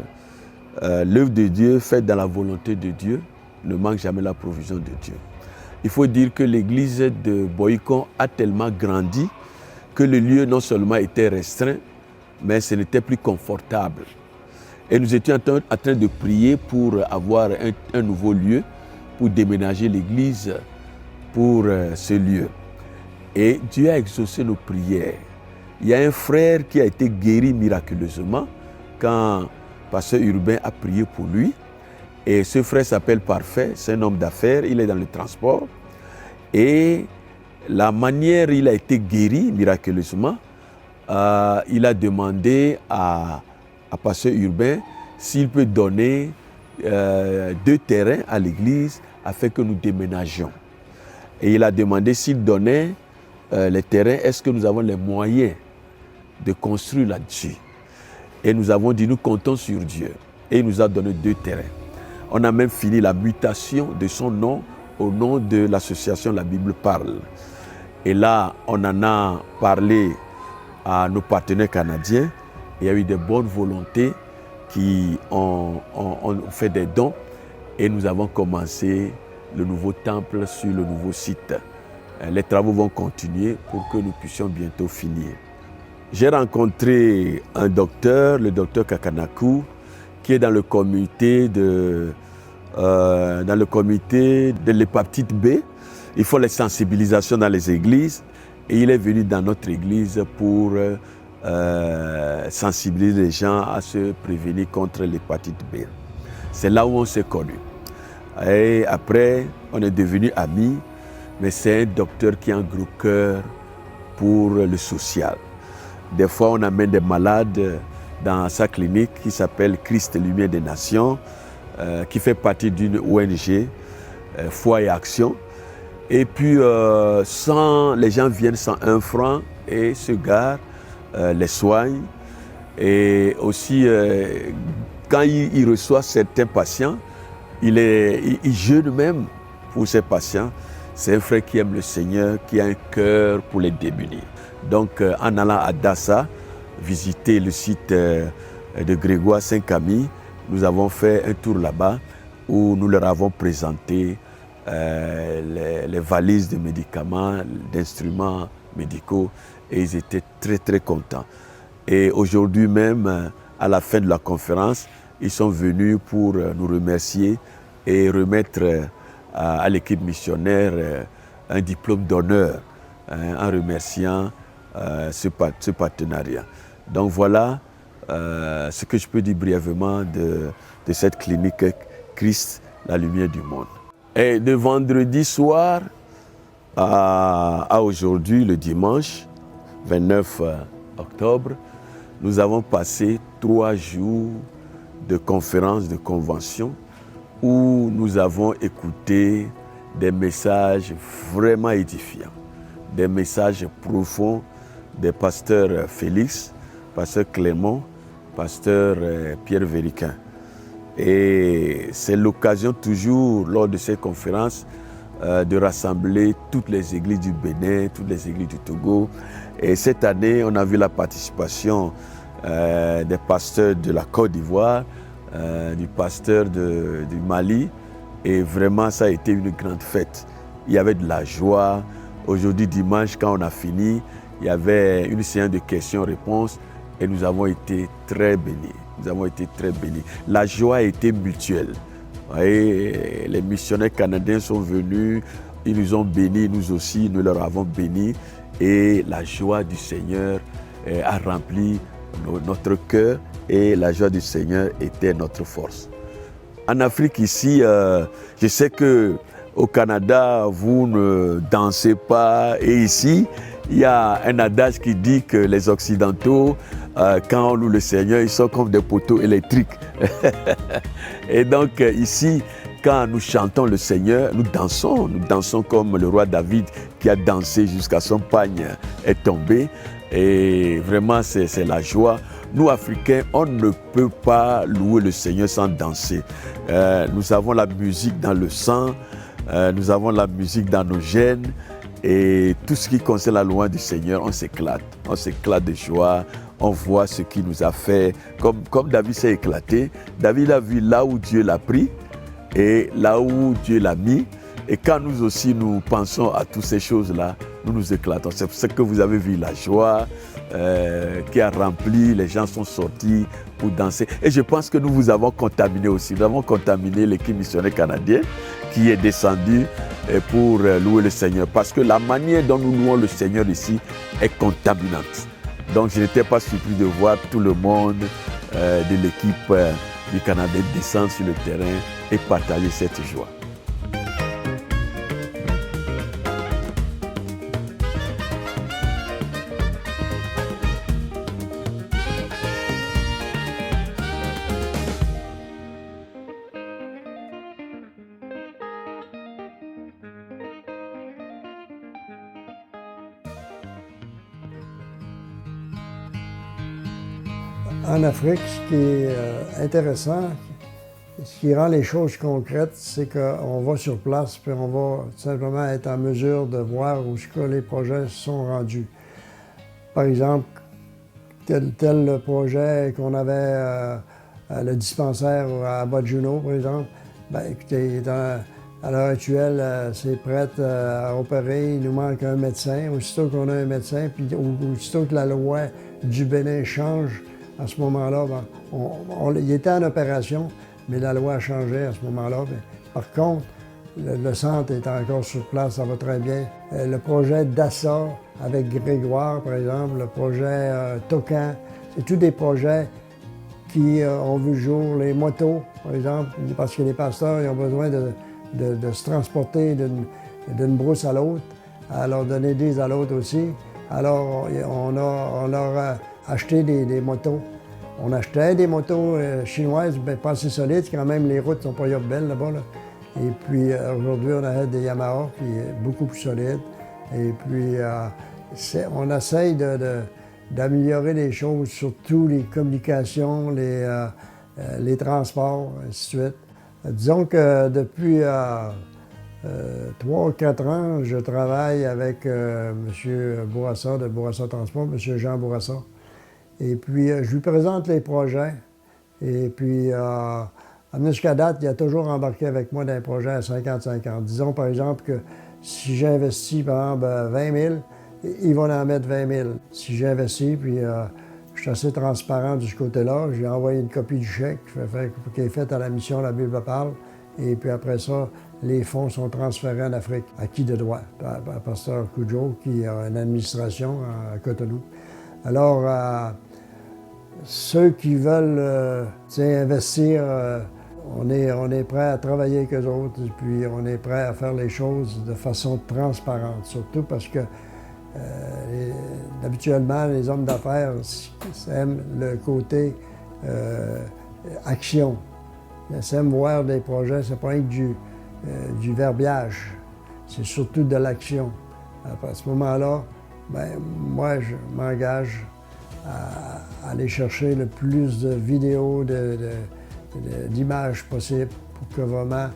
D: l'œuvre de Dieu faite dans la volonté de Dieu ne manque jamais la provision de Dieu. Il faut dire que l'église de Boycon a tellement grandi que le lieu non seulement était restreint, mais ce n'était plus confortable. Et nous étions en train de prier pour avoir un nouveau lieu, pour déménager l'église pour ce lieu. Et Dieu a exaucé nos prières. Il y a un frère qui a été guéri miraculeusement quand Pasteur Urbain a prié pour lui. Et ce frère s'appelle Parfait, c'est un homme d'affaires, il est dans le transport. Et la manière il a été guéri miraculeusement, il a demandé à Pasteur Urbain s'il peut donner 2 terrains à l'église afin que nous déménagions. Et il a demandé s'il donnait les terrains, est-ce que nous avons les moyens de construire là-dessus. Et nous avons dit, nous comptons sur Dieu. Et il nous a donné 2 terrains. On a même fini la mutation de son nom au nom de l'association La Bible Parle. Et là, on en a parlé à nos partenaires canadiens. Il y a eu des bonnes volontés qui ont fait des dons. Et nous avons commencé le nouveau temple sur le nouveau site. Les travaux vont continuer pour que nous puissions bientôt finir. J'ai rencontré un docteur, le docteur Kakanaku, qui est dans le comité de l'hépatite B. Il faut les sensibilisations dans les églises. Et il est venu dans notre église pour sensibiliser les gens à se prévenir contre l'hépatite B. C'est là où on s'est connus. Et après, on est devenus amis. Mais c'est un docteur qui a un gros cœur pour le social. Des fois, on amène des malades dans sa clinique qui s'appelle Christ Lumière des Nations, qui fait partie d'une ONG, Foi et Action. Et puis, les gens viennent sans 1 franc et se garent, les soignent. Et aussi, quand il reçoit certains patients, il jeûne même pour ces patients. C'est un frère qui aime le Seigneur, qui a un cœur pour les démunis. Donc, en allant à Dassa, visiter le site de Grégoire Saint-Camille, nous avons fait un tour là-bas où nous leur avons présenté les valises de médicaments, d'instruments médicaux, et ils étaient très, très contents. Et aujourd'hui même, à la fin de la conférence, ils sont venus pour nous remercier et remettre à l'équipe missionnaire un diplôme d'honneur en remerciant ce partenariat. Donc voilà ce que je peux dire brièvement de cette clinique Christ, la lumière du monde. Et de vendredi soir à aujourd'hui, le dimanche 29 octobre, nous avons passé 3 jours de conférences, de conventions, où nous avons écouté des messages vraiment édifiants, des messages profonds des pasteurs Félix, pasteur Clément, pasteur Pierre Véricain. Et c'est l'occasion toujours, lors de ces conférences, de rassembler toutes les églises du Bénin, toutes les églises du Togo. Et cette année, on a vu la participation des pasteurs de la Côte d'Ivoire, du pasteur du Mali, et vraiment ça a été une grande fête. Il y avait de la joie. Aujourd'hui dimanche, quand on a fini, il y avait une séance de questions-réponses et nous avons été très bénis. Nous avons été très bénis. La joie a été mutuelle. Et les missionnaires canadiens sont venus, ils nous ont bénis, nous aussi, nous leur avons bénis, et la joie du Seigneur a rempli notre cœur. Et la joie du Seigneur était notre force. En Afrique ici, je sais qu'au Canada, vous ne dansez pas. Et ici, il y a un adage qui dit que les Occidentaux quand on loue le Seigneur, ils sont comme des poteaux électriques. Et donc ici, quand nous chantons le Seigneur, nous dansons comme le roi David qui a dansé jusqu'à son pagne est tombé. Et vraiment, c'est la joie. Nous, Africains, on ne peut pas louer le Seigneur sans danser. Nous avons la musique dans le sang, nous avons la musique dans nos gènes. Et tout ce qui concerne la louange du Seigneur, on s'éclate de joie. On voit ce qu'il nous a fait. Comme David s'est éclaté, David a vu là où Dieu l'a pris et là où Dieu l'a mis. Et quand nous aussi, nous pensons à toutes ces choses-là, nous nous éclatons. C'est pour ça que vous avez vu la joie qui a rempli, les gens sont sortis pour danser. Et je pense que nous vous avons contaminé aussi. Nous avons contaminé l'équipe missionnaire canadienne qui est descendue pour louer le Seigneur. Parce que la manière dont nous louons le Seigneur ici est contaminante. Donc je n'étais pas surpris de voir tout le monde de l'équipe du Canada descendre sur le terrain et partager cette joie.
E: En Afrique, ce qui est intéressant, ce qui rend les choses concrètes, c'est qu'on va sur place puis on va simplement être en mesure de voir où ce que les projets sont rendus. Par exemple, tel projet qu'on avait, le dispensaire à Bas-de-Juno, par exemple, bien, écoutez, à l'heure actuelle, c'est prêt à opérer, il nous manque un médecin. Aussitôt qu'on a un médecin, puis aussitôt que la loi du Bénin change, à ce moment-là, il était en opération, mais la loi a changé à ce moment-là. Par contre, le centre est encore sur place, ça va très bien. Le projet d'Assa avec Grégoire, par exemple, le projet Tocan, c'est tous des projets qui ont vu le jour. Les motos, par exemple, parce que les pasteurs ils ont besoin de se transporter d'une brousse à l'autre, à leur donner des à l'autre aussi. Alors, on leur a acheté des motos. On achetait des motos chinoises, pas assez solides, quand même les routes ne sont pas belles là-bas. Là. Et puis aujourd'hui, on achète des Yamaha, qui est beaucoup plus solides. Et puis, on essaye d'améliorer les choses, surtout les communications, les transports, ainsi de suite. Disons que depuis 3 ou 4 ans, je travaille avec M. Bourassa de Bourassa Transport, M. Jean Bourassa. Et puis, je lui présente les projets. Et puis, jusqu'à date, il a toujours embarqué avec moi dans un projet à 50-50. Disons, par exemple, que si j'investis, par exemple, 20 000, ils vont en mettre 20 000. Si j'investis, puis je suis assez transparent de ce côté-là, j'ai envoyé une copie du chèque qui est faite à la mission La Bible parle. Et puis après ça, les fonds sont transférés en Afrique, à qui de droit, par Pasteur Kudjo, qui a une administration à Cotonou. Alors, ceux qui veulent investir, on est prêt à travailler avec eux autres, et puis on est prêt à faire les choses de façon transparente, surtout parce que habituellement, les hommes d'affaires aiment le côté action. Ils aiment voir des projets, c'est pas que du verbiage, c'est surtout de l'action. À ce moment-là, moi, je m'engage à aller chercher le plus de vidéos, d'images possibles pour que vraiment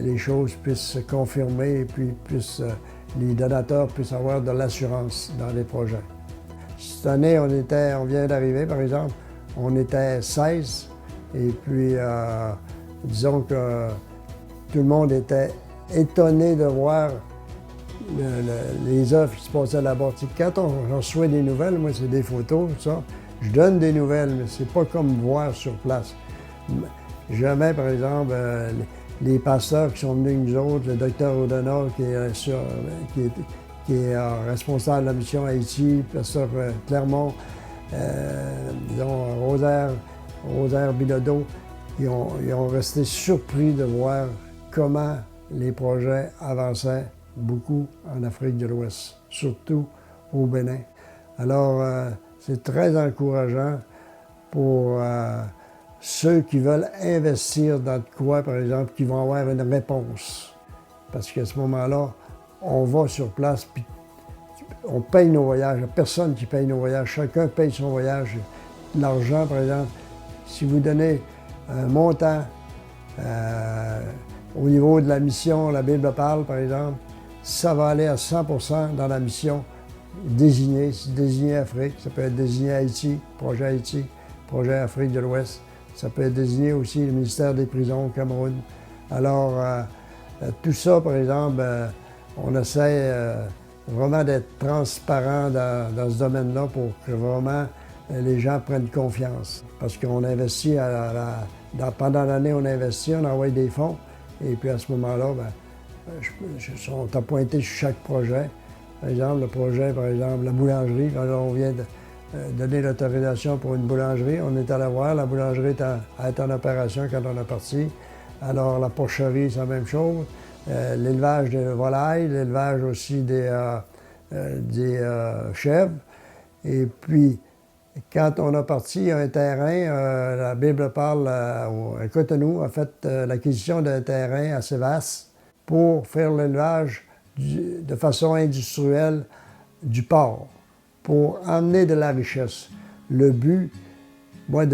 E: les choses puissent se confirmer et puis les donateurs puissent avoir de l'assurance dans les projets. Cette année, on vient d'arriver, par exemple, on était 16 et puis disons que tout le monde était étonné de voir les œuvres qui se passaient là-bas. Quand on reçoit des nouvelles, moi c'est des photos, tout ça, je donne des nouvelles, mais c'est pas comme voir sur place. Jamais, par exemple, les pasteurs qui sont venus nous autres, le docteur O'Donnell qui est responsable de la mission Haïti, le pasteur Clermont, disons Rosaire Bilodeau, ils ont resté surpris de voir comment les projets avançaient beaucoup en Afrique de l'Ouest, surtout au Bénin. Alors, c'est très encourageant pour ceux qui veulent investir dans de quoi, par exemple, qui vont avoir une réponse. Parce qu'à ce moment-là, on va sur place, puis on paye nos voyages. Il n'y a personne qui paye nos voyages. Chacun paye son voyage. L'argent, par exemple, si vous donnez un montant au niveau de la mission, la Bible parle, par exemple, ça va aller à 100% dans la mission désignée. C'est désigné Afrique, ça peut être désigné Haïti, projet Afrique de l'Ouest. Ça peut être désigné aussi le ministère des prisons au Cameroun. Alors, tout ça, par exemple, on essaie vraiment d'être transparent dans ce domaine-là pour que vraiment les gens prennent confiance. Parce qu'on investit, pendant l'année, on investit, on envoie des fonds. Et puis à ce moment-là, on t'a pointé sur chaque projet. Par exemple, le projet, par exemple, la boulangerie. Quand on vient de donner l'autorisation pour une boulangerie, on est allé voir, la boulangerie est en opération quand on est parti. Alors la porcherie, c'est la même chose. L'élevage de volailles, l'élevage aussi des chèvres. Et puis, quand on a parti un terrain, la Bible parle, à Cotonou a fait l'acquisition d'un terrain assez vaste pour faire l'élevage de façon industrielle du porc, pour emmener de la richesse. Le but, moi,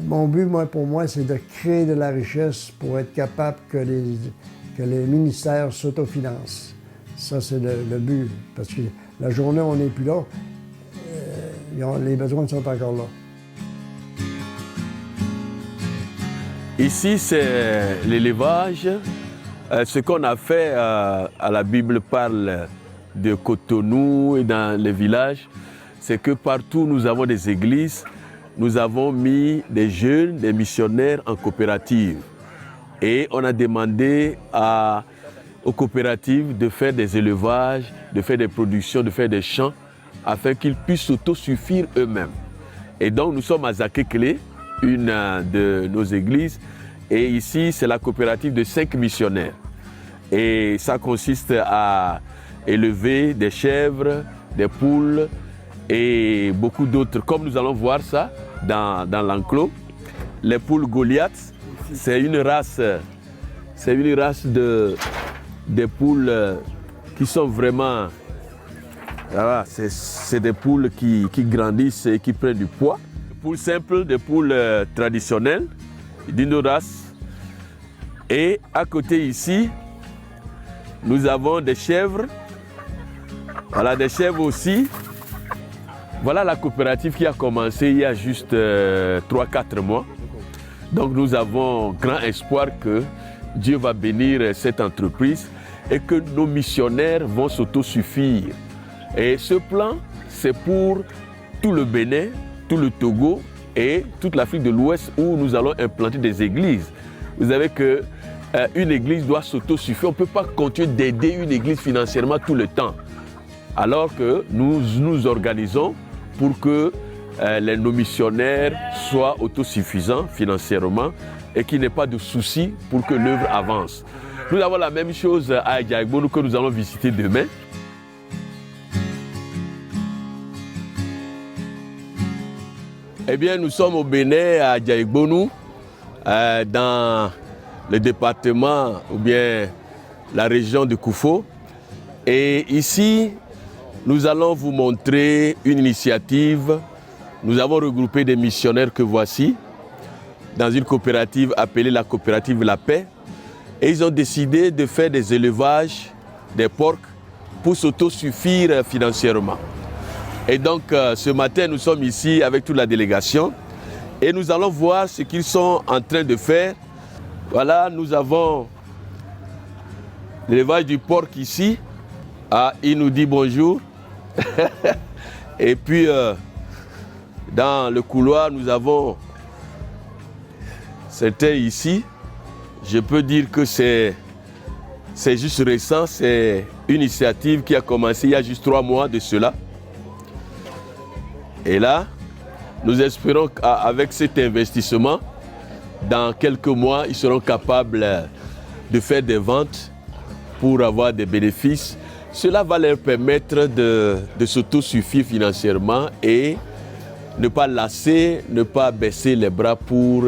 E: mon but, pour moi, c'est de créer de la richesse pour être capable que les ministères s'autofinancent. Ça, c'est le but. Parce que la journée où on n'est plus là, les besoins sont encore là.
D: Ici, c'est l'élevage. Ce qu'on a fait à la Bible parle de Cotonou et dans les villages, c'est que partout nous avons des églises, nous avons mis des jeunes, des missionnaires en coopérative. Et on a demandé aux coopératives de faire des élevages, de faire des productions, de faire des champs, afin qu'ils puissent s'autosuffire eux-mêmes. Et donc nous sommes à Zakekele, une de nos églises, et ici c'est la coopérative de 5 missionnaires. Et ça consiste à élever des chèvres, des poules et beaucoup d'autres. Comme nous allons voir ça dans l'enclos, les poules Goliath, c'est une race des poules qui sont vraiment... Voilà, c'est des poules qui grandissent et qui prennent du poids. Des poules simples, des poules traditionnelles, d'une race. Et à côté ici, nous avons des chèvres. Voilà, des chèvres aussi. Voilà la coopérative qui a commencé il y a juste 3-4 mois. Donc nous avons grand espoir que Dieu va bénir cette entreprise et que nos missionnaires vont s'autosuffire. Et ce plan, c'est pour tout le Bénin, tout le Togo et toute l'Afrique de l'Ouest où nous allons implanter des églises. Vous savez qu'une église doit s'autosuffire. On ne peut pas continuer d'aider une église financièrement tout le temps. Alors que nous nous organisons pour que nos missionnaires soient autosuffisants financièrement et qu'il n'y ait pas de soucis pour que l'œuvre avance. Nous avons la même chose à Adjaïgbonu que nous allons visiter demain. Eh bien, nous sommes au Bénin, à Adjaïgbonu, dans le département ou bien la région de Koufo. Et ici, nous allons vous montrer une initiative. Nous avons regroupé des missionnaires que voici dans une coopérative appelée la coopérative La Paix. Et ils ont décidé de faire des élevages des porcs pour s'autosuffire financièrement. Et donc, ce matin, nous sommes ici avec toute la délégation et nous allons voir ce qu'ils sont en train de faire. Voilà, nous avons l'élevage du porc ici. Ah, il nous dit bonjour. Et puis, dans le couloir, nous avons certains ici. Je peux dire que c'est juste récent. C'est une initiative qui a commencé il y a juste 3 mois de cela. Et là, nous espérons qu'avec cet investissement, dans quelques mois, ils seront capables de faire des ventes pour avoir des bénéfices. cela va leur permettre de s'autosuffire financièrement et ne pas lasser, ne pas baisser les bras pour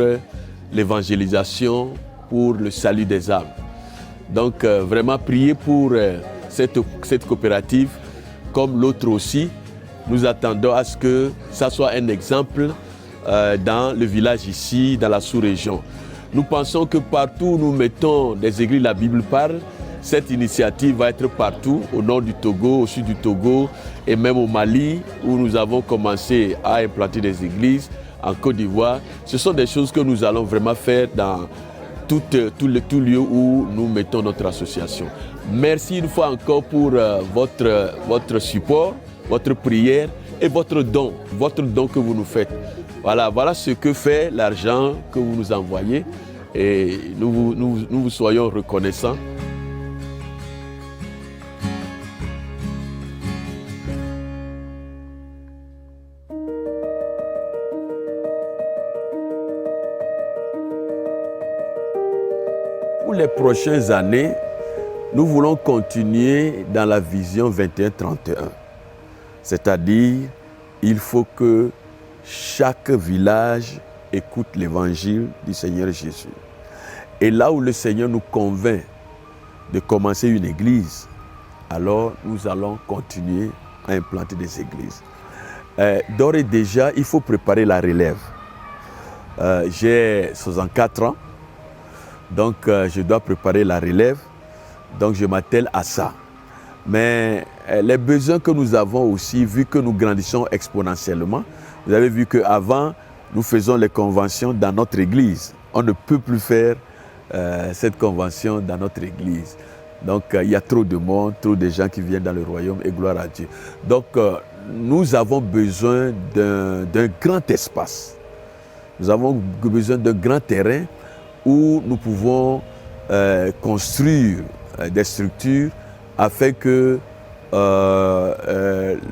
D: l'évangélisation, pour le salut des âmes. Donc vraiment prier pour cette coopérative, comme l'autre aussi. Nous attendons à ce que ça soit un exemple dans le village ici, dans la sous-région. Nous pensons que partout où nous mettons des églises, la Bible parle, cette initiative va être partout, au nord du Togo, au sud du Togo et même au Mali, où nous avons commencé à implanter des églises, en Côte d'Ivoire. Ce sont des choses que nous allons vraiment faire dans tout lieu où nous mettons notre association. Merci une fois encore pour votre support, votre prière et votre don que vous nous faites. Voilà ce que fait l'argent que vous nous envoyez et nous vous soyons reconnaissants. Pour les prochaines années, nous voulons continuer dans la vision 21-31. C'est-à-dire, il faut que chaque village écoute l'évangile du Seigneur Jésus. Et là où le Seigneur nous convainc de commencer une église, alors nous allons continuer à implanter des églises. D'ores et déjà, il faut préparer la relève. J'ai 64 ans, donc je dois préparer la relève, donc je m'attelle à ça. Mais les besoins que nous avons aussi, vu que nous grandissons exponentiellement, vous avez vu qu'avant, nous faisons les conventions dans notre église. On ne peut plus faire cette convention dans notre église. Donc il y a trop de monde, trop de gens qui viennent dans le royaume et gloire à Dieu. Donc nous avons besoin d'un grand espace. Nous avons besoin d'un grand terrain où nous pouvons construire des structures afin que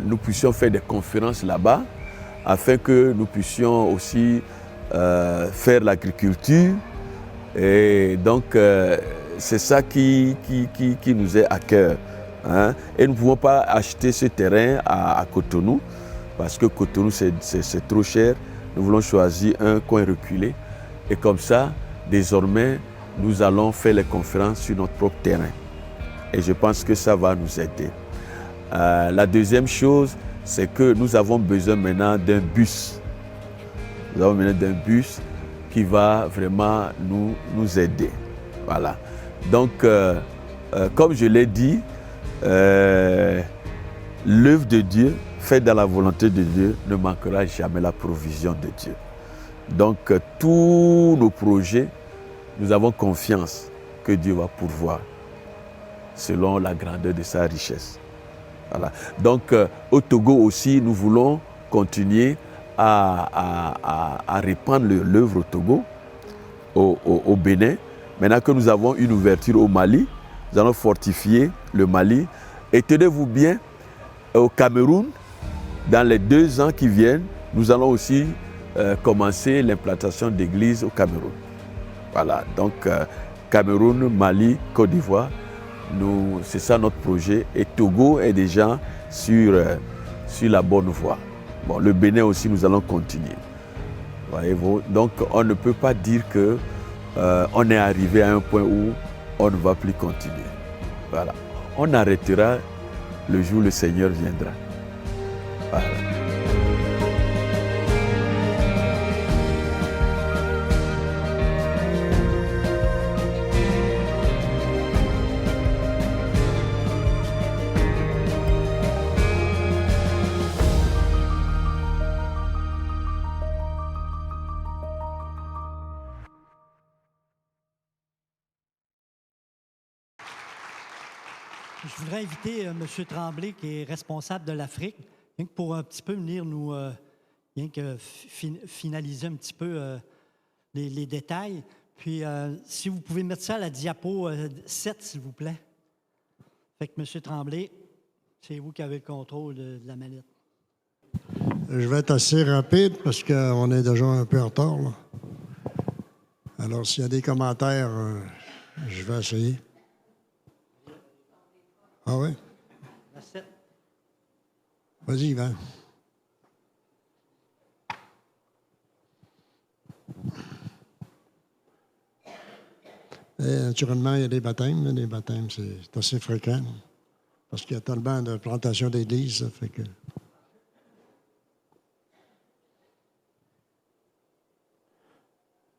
D: nous puissions faire des conférences là-bas, afin que nous puissions aussi faire l'agriculture. Et donc, c'est ça qui nous est à cœur. Hein? Et nous ne pouvons pas acheter ce terrain à Cotonou, parce que Cotonou, c'est trop cher. Nous voulons choisir un coin reculé. Et comme ça, désormais, nous allons faire les conférences sur notre propre terrain. Et je pense que ça va nous aider. La deuxième chose, c'est que nous avons besoin maintenant d'un bus. Nous avons besoin d'un bus qui va vraiment nous aider. Voilà. Donc, comme je l'ai dit, l'œuvre de Dieu, faite dans la volonté de Dieu, ne manquera jamais la provision de Dieu. Donc, tous nos projets, nous avons confiance que Dieu va pourvoir selon la grandeur de sa richesse. Voilà. Donc, au Togo aussi, nous voulons continuer à répandre l'œuvre au Togo, au Bénin. Maintenant que nous avons une ouverture au Mali, nous allons fortifier le Mali. Et tenez-vous bien, au Cameroun, dans les 2 ans qui viennent, nous allons aussi commencer l'implantation d'églises au Cameroun. Voilà, donc Cameroun, Mali, Côte d'Ivoire, c'est ça notre projet. Et Togo est déjà sur la bonne voie. Bon, le Bénin aussi, nous allons continuer. Voyez-vous, donc on ne peut pas dire qu'on est arrivé à un point où on ne va plus continuer. Voilà. On arrêtera le jour où le Seigneur viendra. Voilà.
A: Je voudrais inviter M. Tremblay, qui est responsable de l'Afrique, pour un petit peu venir nous finaliser un petit peu les détails. Puis, si vous pouvez mettre ça à la diapo 7, s'il vous plaît. Fait que M. Tremblay, c'est vous qui avez le contrôle de la manette.
E: Je vais être assez rapide parce qu'on est déjà un peu en retard, là. Alors, s'il y a des commentaires, je vais essayer. Ah oui? Vas-y, Yvan. Et naturellement, il y a des baptêmes. Les baptêmes, c'est assez fréquent. Parce qu'il y a tellement de plantations d'églises, ça fait que...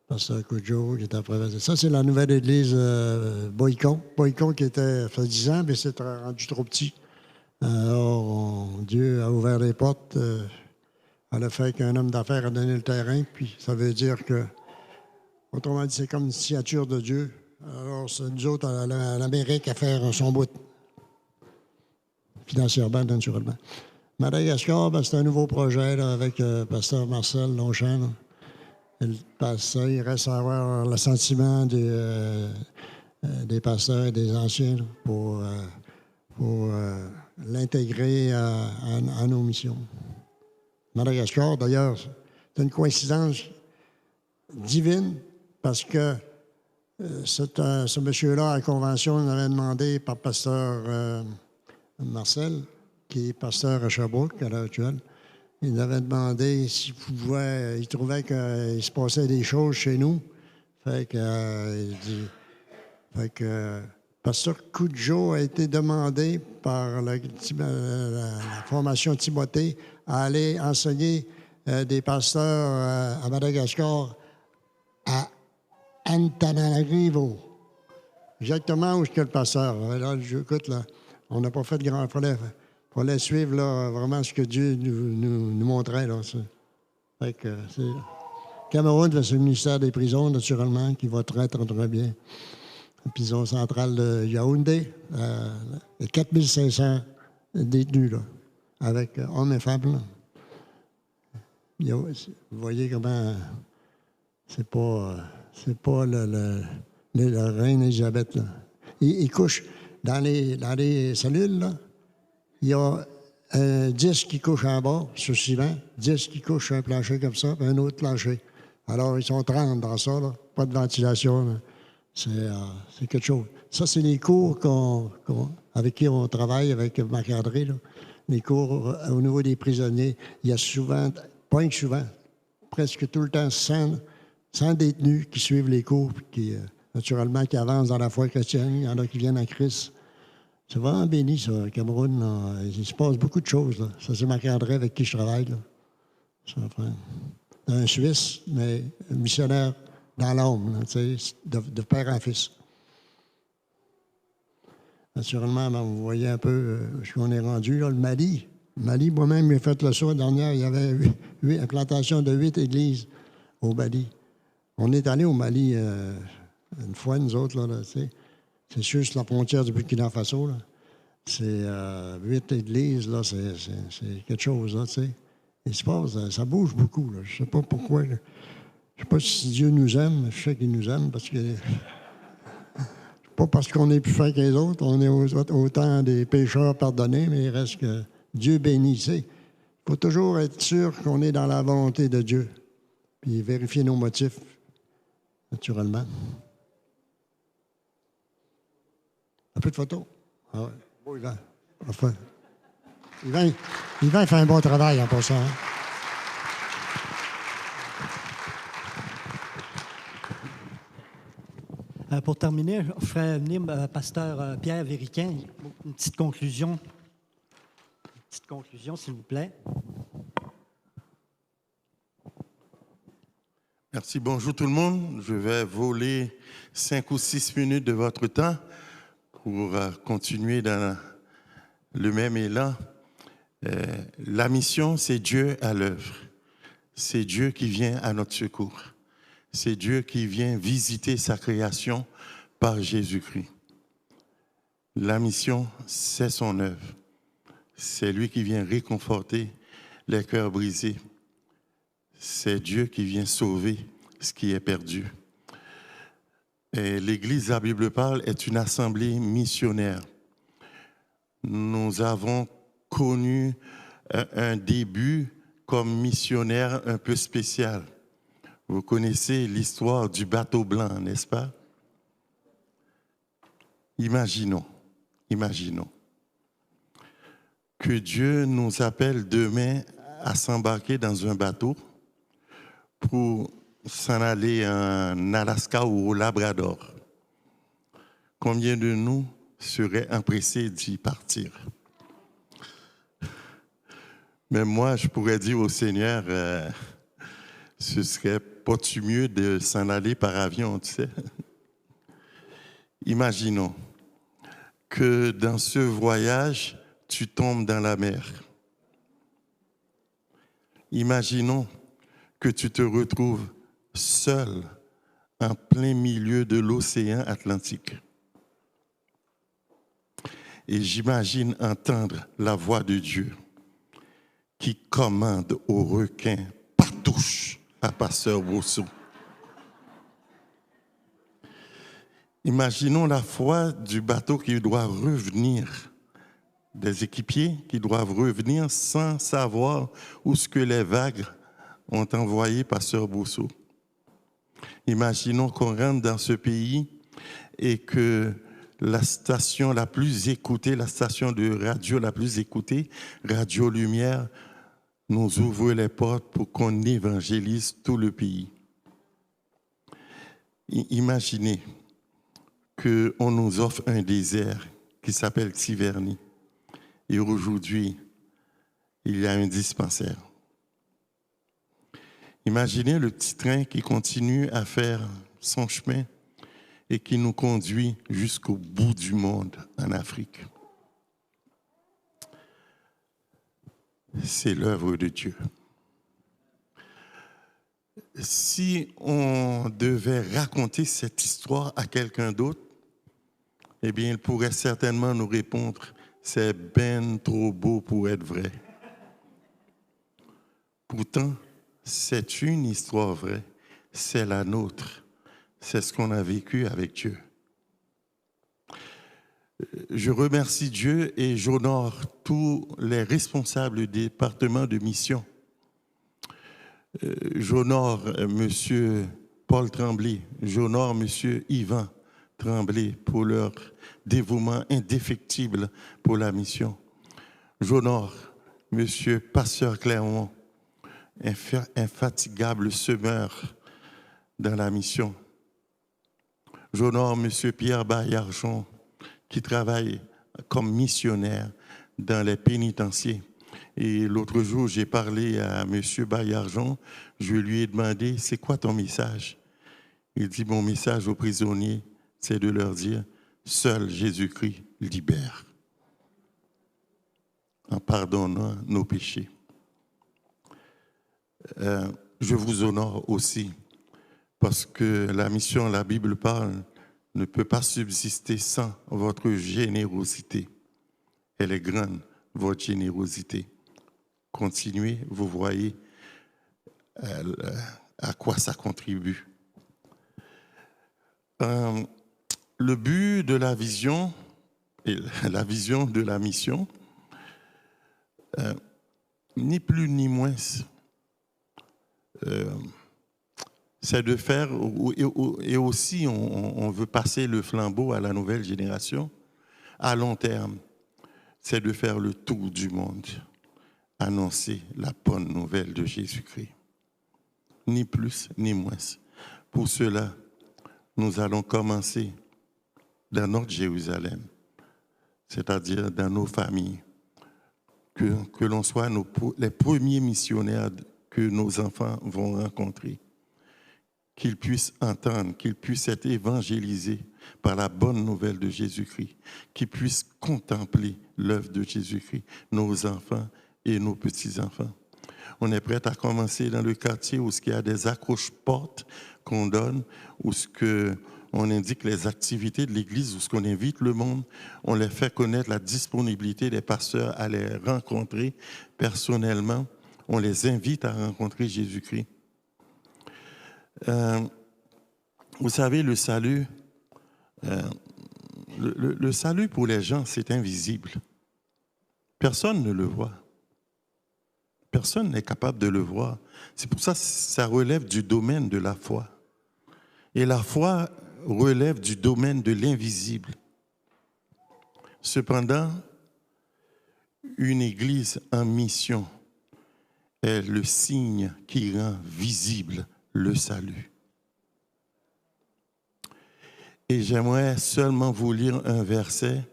E: Pasteur Cujo qui est après. Ça, c'est la nouvelle église Boycon. Boycon qui était, fait 10 ans, mais c'est rendu trop petit. Alors, Dieu a ouvert les portes à le fait qu'un homme d'affaires a donné le terrain, puis ça veut dire que, autrement dit, c'est comme une signature de Dieu. Alors, c'est nous autres, à l'Amérique, à faire son bout. Financièrement, naturellement. Madagascar, ben, c'est un nouveau projet là, avec pasteur Marcel Longchamp. Là. Il reste à avoir l'assentiment des pasteurs et des anciens là, pour l'intégrer à nos missions. Madagascar, d'ailleurs, c'est une coïncidence divine parce que ce monsieur-là, à la convention, nous avait demandé par pasteur Marcel, qui est pasteur à Sherbrooke à l'heure actuelle, il nous avait demandé s'il pouvait, il trouvait qu'il se passait des choses chez nous. Fait que pasteur Cujo a été demandé par la formation Timothée à aller enseigner des pasteurs à Madagascar à Antananarivo. Exactement où est le pasteur. Là, écoute, là, on n'a pas fait de grand. Il fallait suivre là, vraiment ce que Dieu nous montrait. Là, fait que, Cameroun, c'est le ministère des prisons, naturellement, qui va très, très, très bien. La prison centrale de Yaoundé, 4500 détenus, là, avec hommes et femmes. Là. Vous voyez comment c'est pas la reine Élisabeth. Là. Ils couchent dans les cellules, là. Il y a 10 qui couchent en bas, sur ciment, 10 qui couchent sur un plancher comme ça, puis un autre plancher. Alors, ils sont 30 dans ça, là. Pas de ventilation. Là. C'est quelque chose. Ça, c'est les cours avec qui on travaille, avec Marc-André. Là. Les cours au niveau des prisonniers. Il y a souvent, pas que souvent, presque tout le temps, 100 détenus qui suivent les cours, puis naturellement, qui avancent dans la foi chrétienne. Il y en a qui viennent à Christ. C'est vraiment béni, ça, Cameroun. Là. Il se passe beaucoup de choses. Là. Ça, c'est Marc-André avec qui je travaille. Là. Ça, un Suisse, mais un missionnaire dans l'âme, de père en fils. Naturellement, ben, vous voyez un peu ce qu'on est rendu. Là, le Mali, moi-même, j'ai fait le saut dernière. Il y avait une plantation de 8 églises au Mali. On est allé au Mali une fois, nous autres, là, c'est sûr, c'est la frontière du Burkina Faso. Là. C'est 8 églises, là, c'est quelque chose, là, tu sais. Il se passe, ça bouge beaucoup, là. Je ne sais pas pourquoi. Là. Je ne sais pas si Dieu nous aime. Je sais qu'il nous aime parce que... pas parce qu'on est plus fin que les autres. On est autant des pécheurs pardonnés, mais il reste que Dieu bénit, tu sais. Il faut toujours être sûr qu'on est dans la volonté de Dieu. Puis vérifier nos motifs, naturellement. Un peu de photos. Ah ouais. Bon, Yvan. Enfin. Yvan, il fait un bon travail en passant. Hein?
A: Pour terminer, je ferai venir pasteur Pierre Véricain. Une petite conclusion. S'il vous plaît.
F: Merci. Bonjour tout le monde. Je vais voler 5 ou 6 minutes de votre temps pour continuer dans le même élan. La mission, c'est Dieu à l'œuvre. C'est Dieu qui vient à notre secours. C'est Dieu qui vient visiter sa création par Jésus-Christ. La mission, c'est son œuvre. C'est lui qui vient réconforter les cœurs brisés. C'est Dieu qui vient sauver ce qui est perdu. Et l'Église, la Bible parle, est une assemblée missionnaire. Nous avons connu un début comme missionnaire un peu spécial. Vous connaissez l'histoire du bateau blanc, n'est-ce pas? Imaginons. que Dieu nous appelle demain à s'embarquer dans un bateau pour s'en aller en Alaska ou au Labrador. Combien de nous seraient empressés d'y partir? Mais moi, je pourrais dire au Seigneur, ce serait pas-tu mieux de s'en aller par avion, tu sais? Imaginons que dans ce voyage, tu tombes dans la mer. Imaginons que tu te retrouves seul en plein milieu de l'océan Atlantique. Et j'imagine entendre la voix de Dieu qui commande au requin « Patouche » à Pasteur Rousseau. Imaginons la foi du bateau qui doit revenir, des équipiers qui doivent revenir sans savoir où ce que les vagues ont envoyé Pasteur Rousseau. Imaginons qu'on rentre dans ce pays et que la station la plus écoutée, la station de radio la plus écoutée, Radio Lumière, nous ouvre les portes pour qu'on évangélise tout le pays. Imaginez qu'on nous offre un désert qui s'appelle Tiverny. Et aujourd'hui, il y a un dispensaire. Imaginez le petit train qui continue à faire son chemin et qui nous conduit jusqu'au bout du monde en Afrique. C'est l'œuvre de Dieu. Si on devait raconter cette histoire à quelqu'un d'autre, eh bien, il pourrait certainement nous répondre « C'est ben trop beau pour être vrai ». Pourtant, c'est une histoire vraie, c'est la nôtre, c'est ce qu'on a vécu avec Dieu. Je remercie Dieu et j'honore tous les responsables du département de mission. J'honore M. Paul Tremblay, j'honore M. Yvan Tremblay pour leur dévouement indéfectible pour la mission. J'honore M. Pasteur Clermont, infatigable semeur dans la mission. J'honore M. Pierre Baillargeon, qui travaille comme missionnaire dans les pénitenciers. Et l'autre jour, j'ai parlé à M. Baillargeon, je lui ai demandé, c'est quoi ton message? Il dit, mon message aux prisonniers, c'est de leur dire, seul Jésus-Christ libère, en pardonnant nos péchés. Je vous honore aussi, parce que la mission, la Bible parle, ne peut pas subsister sans votre générosité. Elle est grande, votre générosité. Continuez, vous voyez à quoi ça contribue. Le but de la vision et la vision de la mission, ni plus ni moins, c'est de faire, et aussi on veut passer le flambeau à la nouvelle génération, à long terme, c'est de faire le tour du monde, annoncer la bonne nouvelle de Jésus-Christ. Ni plus ni moins. Pour cela, nous allons commencer dans notre Jérusalem, c'est-à-dire dans nos familles, que l'on soit les premiers missionnaires que nos enfants vont rencontrer, qu'ils puissent entendre, qu'ils puissent être évangélisés par la bonne nouvelle de Jésus-Christ, qu'ils puissent contempler l'œuvre de Jésus-Christ, nos enfants et nos petits-enfants. On est prêt à commencer dans le quartier où il y a des accroche-portes qu'on donne, où on indique les activités de l'Église, où on invite le monde, on les fait connaître la disponibilité des pasteurs à les rencontrer personnellement, on les invite à rencontrer Jésus-Christ. Vous savez, le salut, le salut pour les gens, c'est invisible. Personne ne le voit. Personne n'est capable de le voir. C'est pour ça que ça relève du domaine de la foi. Et la foi relève du domaine de l'invisible. Cependant, une église en mission est le signe qui rend visible le salut. Et j'aimerais seulement vous lire un verset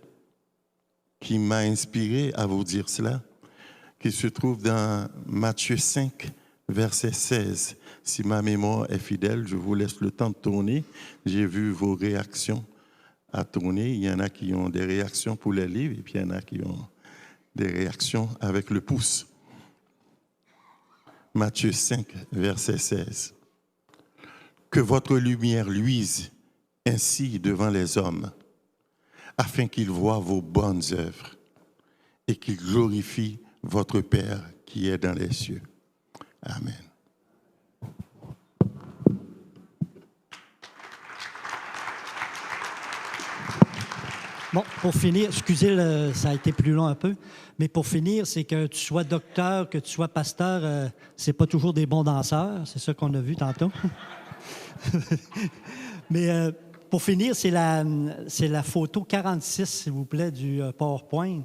F: qui m'a inspiré à vous dire cela, qui se trouve dans Matthieu 5, verset 16. Si ma mémoire est fidèle, je vous laisse le temps de tourner. J'ai vu vos réactions à tourner. Il y en a qui ont des réactions pour les livres et puis il y en a qui ont des réactions avec le pouce. Matthieu 5, verset 16. Que votre lumière luise ainsi devant les hommes, afin qu'ils voient vos bonnes œuvres et qu'ils glorifient votre Père qui est dans les cieux. Amen.
A: Bon, pour finir, excusez, ça a été plus long un peu, mais pour finir, c'est que tu sois docteur, que tu sois pasteur, c'est pas toujours des bons danseurs, c'est ça qu'on a vu tantôt. Mais pour finir, c'est la photo 46, s'il vous plaît, du PowerPoint.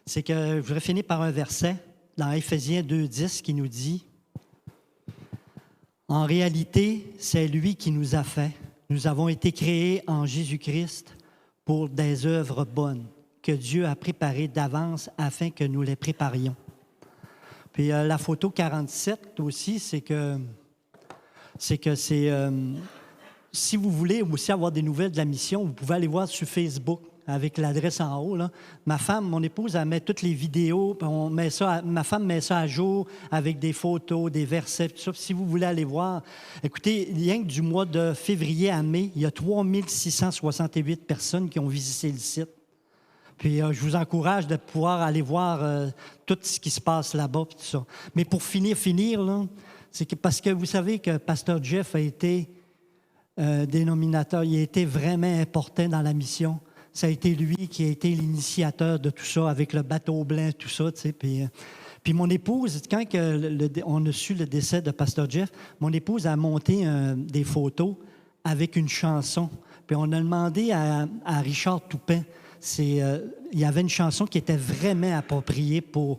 A: C'est que je voudrais finir par un verset dans Éphésiens 2,10 qui nous dit « En réalité, c'est lui qui nous a fait. Nous avons été créés en Jésus-Christ pour des œuvres bonnes que Dieu a préparées d'avance afin que nous les préparions. » Puis la photo 47 aussi, c'est que si vous voulez aussi avoir des nouvelles de la mission, vous pouvez aller voir sur Facebook avec l'adresse en haut. Là. Ma femme, mon épouse, elle met toutes les vidéos, puis ma femme met ça à jour avec des photos, des versets, tout ça. Si vous voulez aller voir, écoutez, rien que du mois de février à mai, il y a 3668 personnes qui ont visité le site. Puis je vous encourage de pouvoir aller voir tout ce qui se passe là-bas, tout ça. Mais pour finir là, c'est que parce que vous savez que Pasteur Jeff a été dénominateur, il a été vraiment important dans la mission. Ça a été lui qui a été l'initiateur de tout ça, avec le bateau blanc, tout ça, tu sais. Puis mon épouse, quand on a su le décès de Pasteur Jeff, mon épouse a monté des photos avec une chanson. Puis on a demandé à Richard Toupin, il y avait une chanson qui était vraiment appropriée pour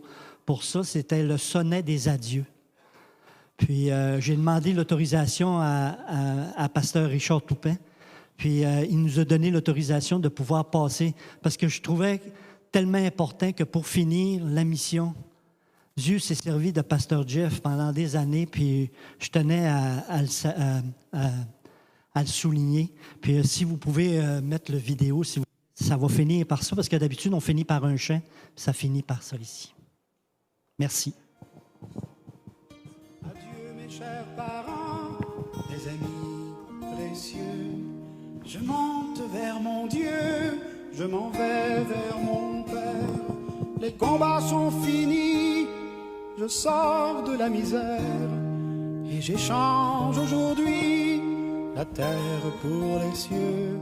A: ça, c'était le sonnet des adieux. Puis j'ai demandé l'autorisation à Pasteur Richard Toupin. Puis il nous a donné l'autorisation de pouvoir passer, parce que je trouvais tellement important que pour finir la mission, Dieu s'est servi de Pasteur Jeff pendant des années, puis je tenais à le souligner. Puis si vous pouvez mettre le vidéo, ça va finir par ça, parce que d'habitude, on finit par un chant, puis ça finit par ça ici. Merci.
G: Adieu mes chers parents, mes amis précieux. Je monte vers mon Dieu, je m'en vais vers mon Père. Les combats sont finis, je sors de la misère et j'échange aujourd'hui la terre pour les cieux.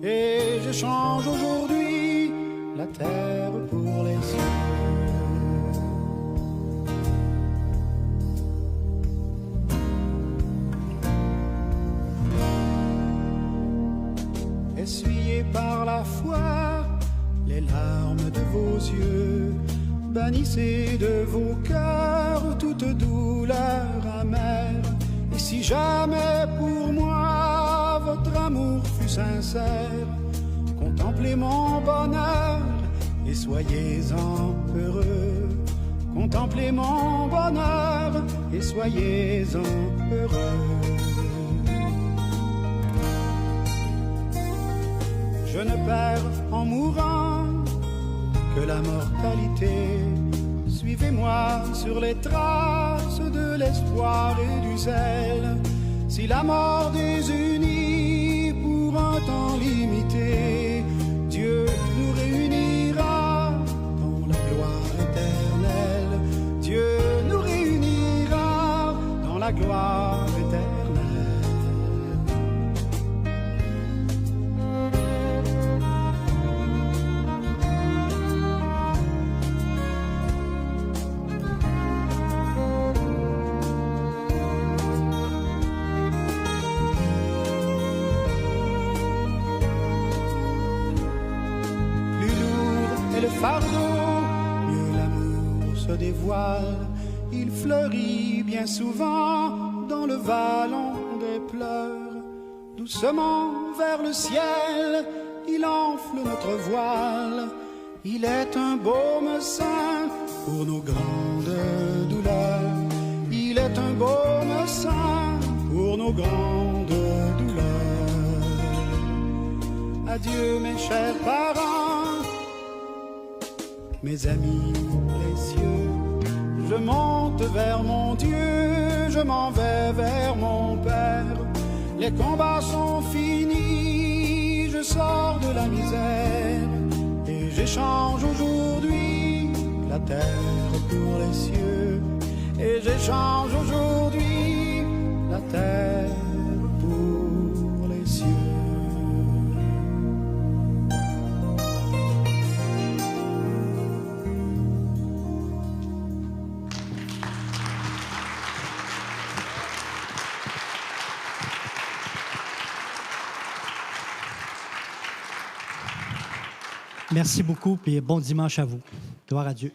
G: Et j'échange aujourd'hui la terre pour les cieux. Essuyez par la foi les larmes de vos yeux, bannissez de vos cœurs toute douleur amère. Et si jamais pour moi votre amour fut sincère, contemplez mon bonheur et soyez-en heureux. Contemplez mon bonheur et soyez-en heureux. Je ne perds en mourant que la mortalité. Suivez-moi sur les traces de l'espoir et du zèle. Si la mort désunit pour un temps limité, Dieu nous réunira dans la gloire éternelle. Dieu nous réunira dans la gloire éternelle. Fardeau, mieux la voiles. Il fleurit bien souvent dans le vallon des pleurs. Doucement vers le ciel, il enfle notre voile. Il est un baume saint pour nos grandes douleurs. Il est un baume saint pour nos grandes douleurs. Adieu mes chers parents, mes amis précieux. Je monte vers mon Dieu, je m'en vais vers mon Père. Les combats sont finis, je sors de la misère. Et j'échange aujourd'hui la terre pour les cieux. Et j'échange aujourd'hui la terre pour les cieux.
A: Merci beaucoup et bon dimanche à vous. Gloire à Dieu.